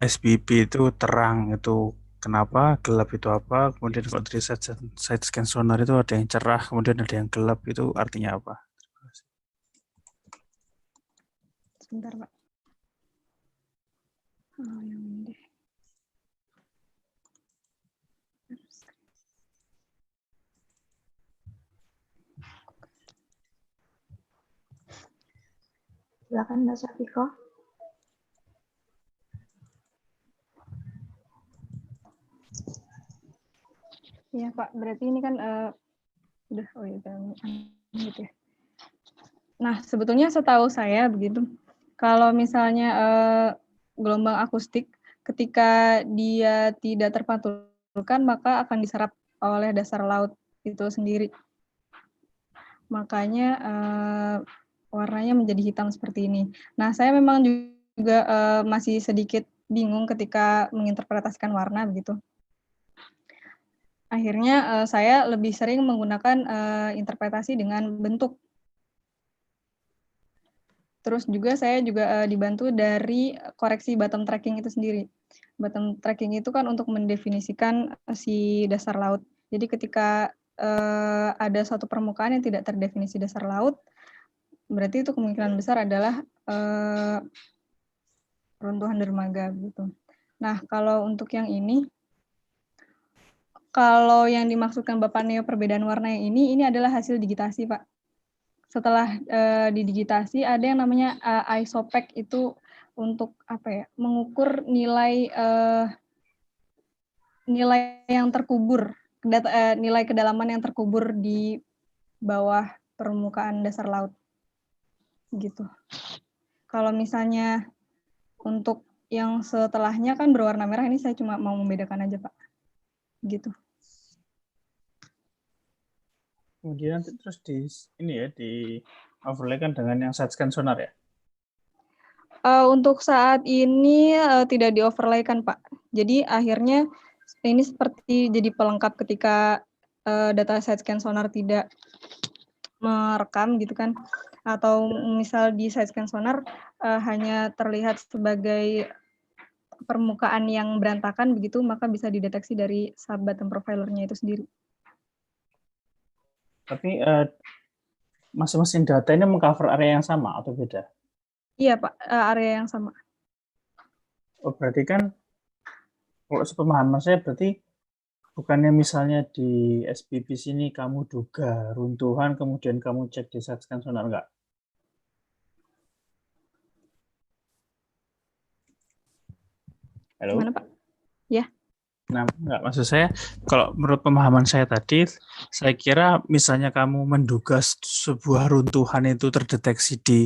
SPP itu terang itu kenapa, gelap itu apa, kemudian kalau dari side scan sonar itu ada yang cerah, kemudian ada yang gelap, itu artinya apa? Sebentar Pak. Oh, yang ini deh. Silakan Mbak Safiko. Iya Pak, berarti ini kan udah gitu ya. Nah, sebetulnya setahu saya begitu. Kalau misalnya gelombang akustik ketika dia tidak terpantulkan maka akan diserap oleh dasar laut itu sendiri. Makanya warnanya menjadi hitam seperti ini. Nah, saya memang juga masih sedikit bingung ketika menginterpretasikan warna begitu. Akhirnya saya lebih sering menggunakan interpretasi dengan bentuk. Terus juga saya juga dibantu dari koreksi bottom tracking itu sendiri. Bottom tracking itu kan untuk mendefinisikan si dasar laut. Jadi ketika ada suatu permukaan yang tidak terdefinisi dasar laut, berarti itu kemungkinan besar adalah runtuhan dermaga gitu. Nah, kalau untuk yang ini, kalau yang dimaksudkan Bapak Neo perbedaan warna yang ini adalah hasil digitasi, Pak. Setelah didigitasi, ada yang namanya ISOPEC itu untuk apa ya? Mengukur nilai nilai yang terkubur, nilai kedalaman yang terkubur di bawah permukaan dasar laut, gitu. Kalau misalnya untuk yang setelahnya kan berwarna merah, ini saya cuma mau membedakan aja, Pak. Gitu. Kemudian terus di overlay kan dengan yang side scan sonar ya? Untuk saat ini tidak di overlay kan Pak. Jadi akhirnya ini seperti jadi pelengkap ketika data side scan sonar tidak merekam gitu kan. Atau misal di side scan sonar hanya terlihat sebagai permukaan yang berantakan begitu, maka bisa dideteksi dari sub-bottom profilernya itu sendiri. Tapi masing-masing data ini mengcover area yang sama atau beda? Iya Pak, area yang sama. Oh, berarti kan, kalau sepemahaman saya berarti bukannya misalnya di SPP sini kamu duga runtuhan, kemudian kamu cek di side scan sonar, enggak? Halo? Gimana Pak? Ya. Nah, enggak, maksud saya, kalau menurut pemahaman saya tadi, saya kira misalnya kamu menduga sebuah runtuhan itu terdeteksi di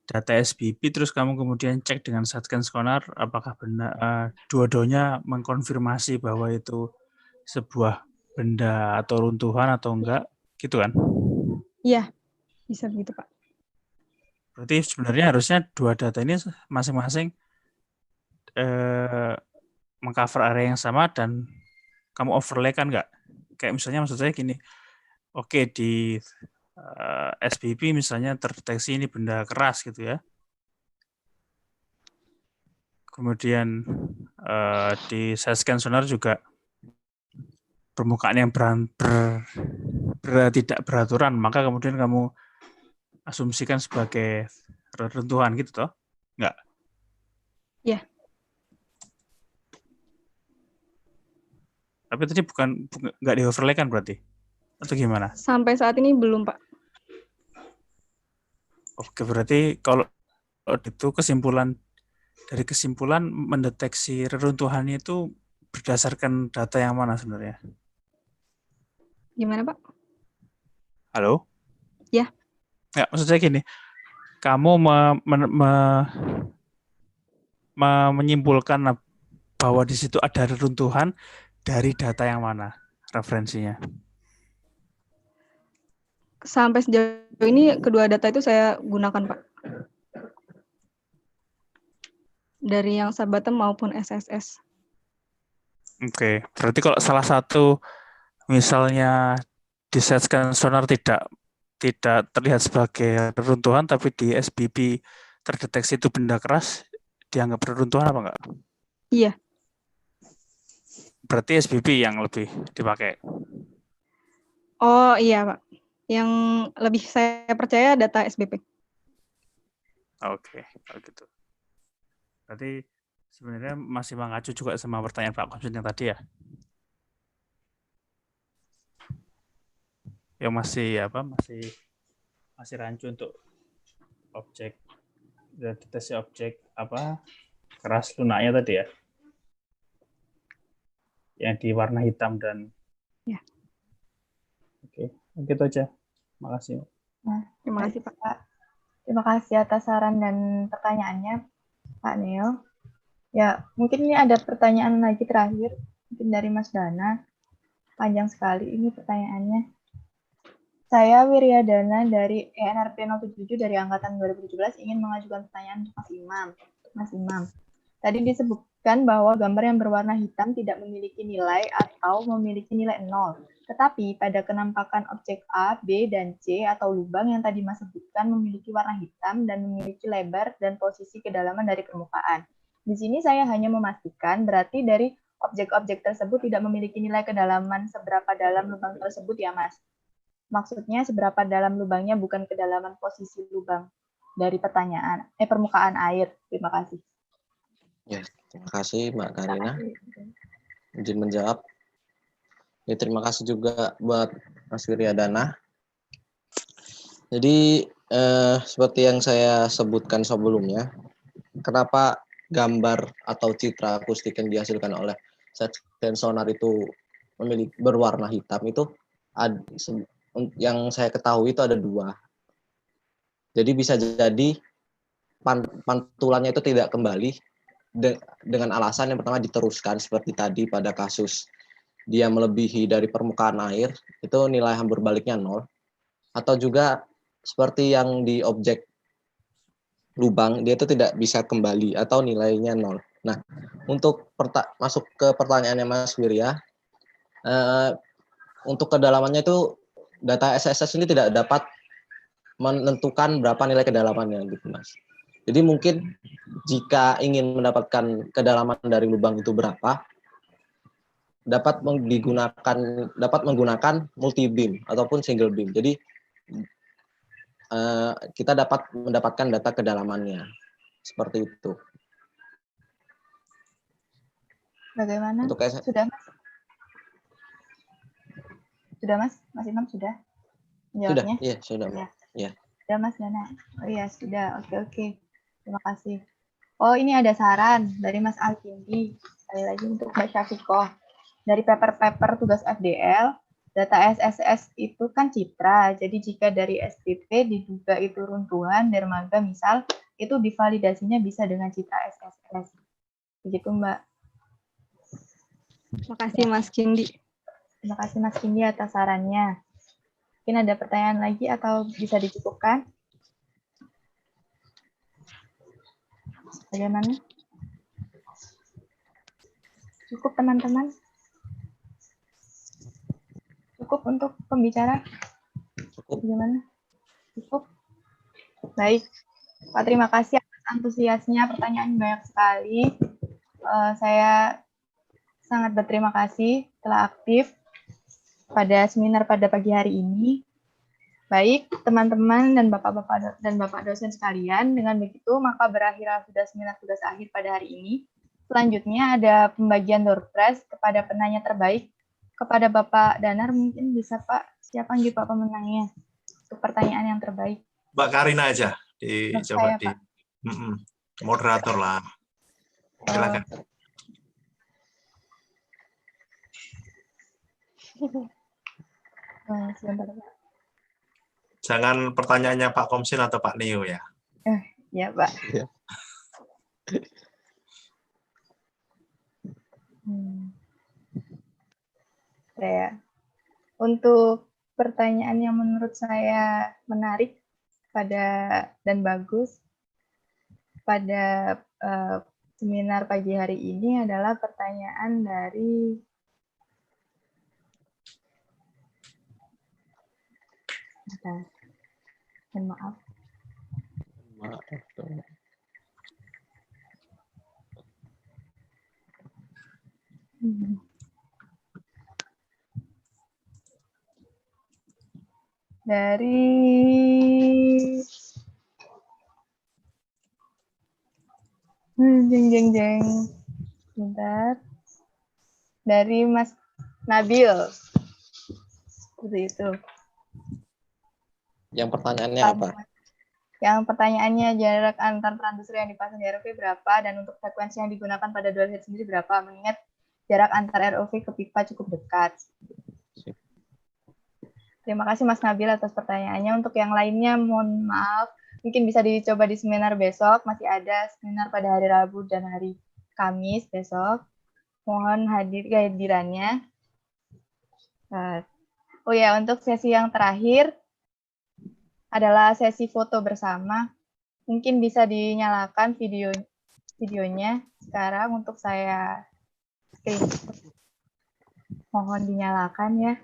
data SPP, terus kamu kemudian cek dengan side scan sonar, apakah benar dua-duanya mengkonfirmasi bahwa itu sebuah benda atau runtuhan atau enggak, gitu kan? Iya, bisa begitu Pak. Berarti sebenarnya harusnya dua data ini masing-masing mengcover area yang sama dan kamu overlay kan nggak? Kayak misalnya maksud saya gini, oke di SBP misalnya terdeteksi ini benda keras gitu ya. Kemudian di side scan sonar juga permukaan yang tidak beraturan, maka kemudian kamu asumsikan sebagai reruntuhan gitu toh? Enggak? Iya. Tapi tadi nggak di overlay kan berarti? Atau gimana? Sampai saat ini belum, Pak. Oke, berarti kalau itu dari kesimpulan mendeteksi reruntuhan itu berdasarkan data yang mana sebenarnya? Gimana, Pak? Halo? Ya. Ya, maksud saya gini, kamu menyimpulkan bahwa di situ ada reruntuhan dari data yang mana referensinya? Sampai sejauh ini kedua data itu saya gunakan, Pak. Dari yang Sabatem maupun SSS. Oke, berarti kalau salah satu misalnya di side scan sonar tidak terlihat sebagai reruntuhan, tapi di SBP terdeteksi itu benda keras, dianggap reruntuhan apa enggak? Iya. Berarti SBP yang lebih dipakai. Oh iya, Pak. Yang lebih saya percaya data SBP. Oke, kalau gitu. Berarti sebenarnya masih mengacu juga sama pertanyaan Pak Komsun yang tadi ya? Yang masih rancu untuk objek, deteksi objek keras lunaknya tadi ya? Yang di warna hitam dan ya. Oke, gitu aja. Makasih. Nah, terima kasih Pak. Terima kasih atas saran dan pertanyaannya, Pak Neo. Ya, mungkin ini ada pertanyaan lagi terakhir, mungkin dari Mas Dana. Panjang sekali ini pertanyaannya. Saya Wiryadana dari ENRP 077 dari Angkatan 2017 ingin mengajukan pertanyaan untuk Mas Imam. Tadi disebutkan bahwa gambar yang berwarna hitam tidak memiliki nilai atau memiliki nilai 0. Tetapi pada kenampakan objek A, B, dan C atau lubang yang tadi Mas sebutkan memiliki warna hitam dan memiliki lebar dan posisi kedalaman dari permukaan. Di sini saya hanya memastikan berarti dari objek-objek tersebut tidak memiliki nilai kedalaman seberapa dalam lubang tersebut ya Mas. Maksudnya seberapa dalam lubangnya bukan kedalaman posisi lubang dari permukaan air. Terima kasih. Ya, terima kasih Mbak Karina. Izin menjawab. Ya, terima kasih juga buat Mas Wiryadana. Jadi seperti yang saya sebutkan sebelumnya, kenapa gambar atau citra akustik yang dihasilkan oleh side scan sonar itu berwarna hitam itu yang saya ketahui itu ada dua. Jadi bisa jadi pantulannya itu tidak kembali dengan alasan yang pertama diteruskan seperti tadi pada kasus dia melebihi dari permukaan air, itu nilai hambur baliknya 0. Atau juga seperti yang di objek lubang, dia itu tidak bisa kembali atau nilainya 0. Nah, untuk masuk ke pertanyaannya Mas Wirya, untuk kedalamannya itu data SSS ini tidak dapat menentukan berapa nilai kedalamannya gitu Mas. Jadi mungkin jika ingin mendapatkan kedalaman dari lubang itu berapa, dapat menggunakan multi beam ataupun single beam. Jadi kita dapat mendapatkan data kedalamannya seperti itu. Bagaimana? Untuk Sudah Mas? Sudah Mas? Mas Imam sudah? Menjawabnya? Sudah, iya sudah. Ya. Sudah Mas Dana. Oh iya sudah. Oke. Terima kasih. Oh ini ada saran dari Mas Alkindi. Sekali lagi untuk Mbak Syafiqoh. Dari paper tugas FDL, data SSS itu kan citra. Jadi jika dari SPP diduga itu runtuhan dermaga misal, itu divalidasinya bisa dengan citra SSS. Begitu Mbak. Terima kasih Mas Kindi. Terima kasih Mas Kindi atas sarannya. Mungkin ada pertanyaan lagi atau bisa dicukupkan? Bagaimana? Cukup teman-teman? Cukup untuk pembicara? Cukup. Gimana? Cukup? Baik. Pak, terima kasih atas antusiasnya. Pertanyaan banyak sekali. Saya sangat berterima kasih telah aktif pada seminar pada pagi hari ini. Baik, teman-teman dan bapak-bapak dan bapak dosen sekalian, dengan begitu maka berakhirlah sudah seminar tugas akhir pada hari ini. Selanjutnya ada pembagian door prize kepada penanya terbaik. Kepada Bapak Danar, mungkin bisa Pak, siapa yang Pak pemenangnya untuk pertanyaan yang terbaik? Mbak Karina aja, dicoba di moderator lah. Silakan. Sebentar, Pak. Jangan pertanyaannya Pak Komsin atau Pak Neo ya. Ya, Pak. Ya. Saya untuk pertanyaan yang menurut saya menarik dan bagus pada seminar pagi hari ini adalah pertanyaan dari maaf. Dari bentar. Dari Mas Nabil. Seperti itu. Yang pertanyaannya apa? Yang pertanyaannya jarak antar transducer yang dipasang di ROV berapa dan untuk frekuensi yang digunakan pada dual head sendiri berapa, mengingat jarak antar ROV ke pipa cukup dekat. Terima kasih Mas Nabil atas pertanyaannya. Untuk yang lainnya mohon maaf, mungkin bisa dicoba di seminar besok, masih ada seminar pada hari Rabu dan hari Kamis besok. Mohon kehadirannya. Oh ya, untuk sesi yang terakhir adalah sesi foto bersama. Mungkin bisa dinyalakan videonya sekarang untuk saya screenshot. Mohon dinyalakan ya.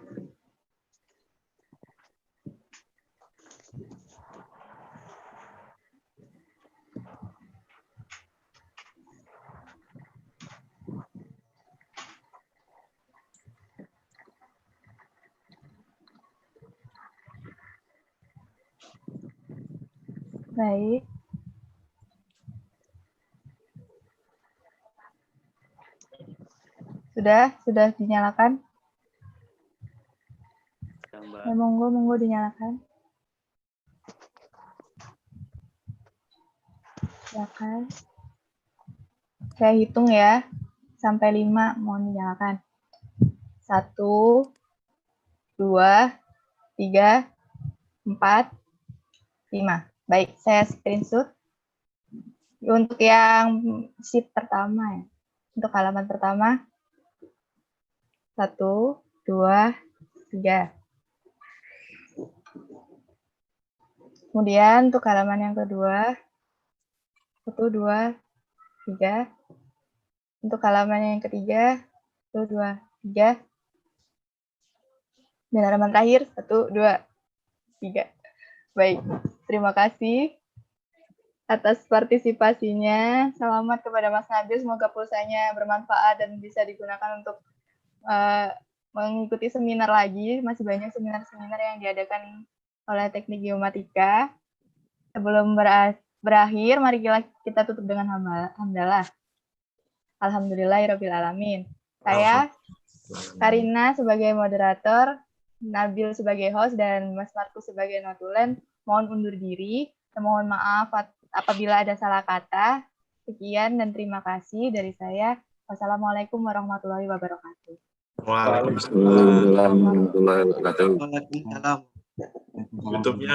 Baik. Sudah dinyalakan? Ya, monggo dinyalakan. Silakan. Saya hitung ya. Sampai 5, mohon dinyalakan. 1, 2, 3, 4, 5. Baik, saya screenshot. Untuk yang sheet pertama ya. Untuk halaman pertama. 1, 2, 3. Kemudian untuk halaman yang kedua. 1, 2, 3. Untuk halaman yang ketiga. 1, 2, 3. Dan halaman terakhir. 1, 2, 3. Baik, terima kasih atas partisipasinya. Selamat kepada Mas Nabil, semoga pulsanya bermanfaat dan bisa digunakan untuk mengikuti seminar lagi. Masih banyak seminar-seminar yang diadakan oleh Teknik Geomatika. Sebelum berakhir, mari kita tutup dengan hamdalah. Alhamdulillahirabbil alamin. Saya Karina sebagai moderator, Nabil sebagai host, dan Mas Markus sebagai notulen mohon undur diri. Mohon maaf apabila ada salah kata. Sekian dan terima kasih dari saya. Wassalamualaikum warahmatullahi wabarakatuh. Waalaikumsalam warahmatullahi wabarakatuh. Waalaikumsalam. YouTube-nya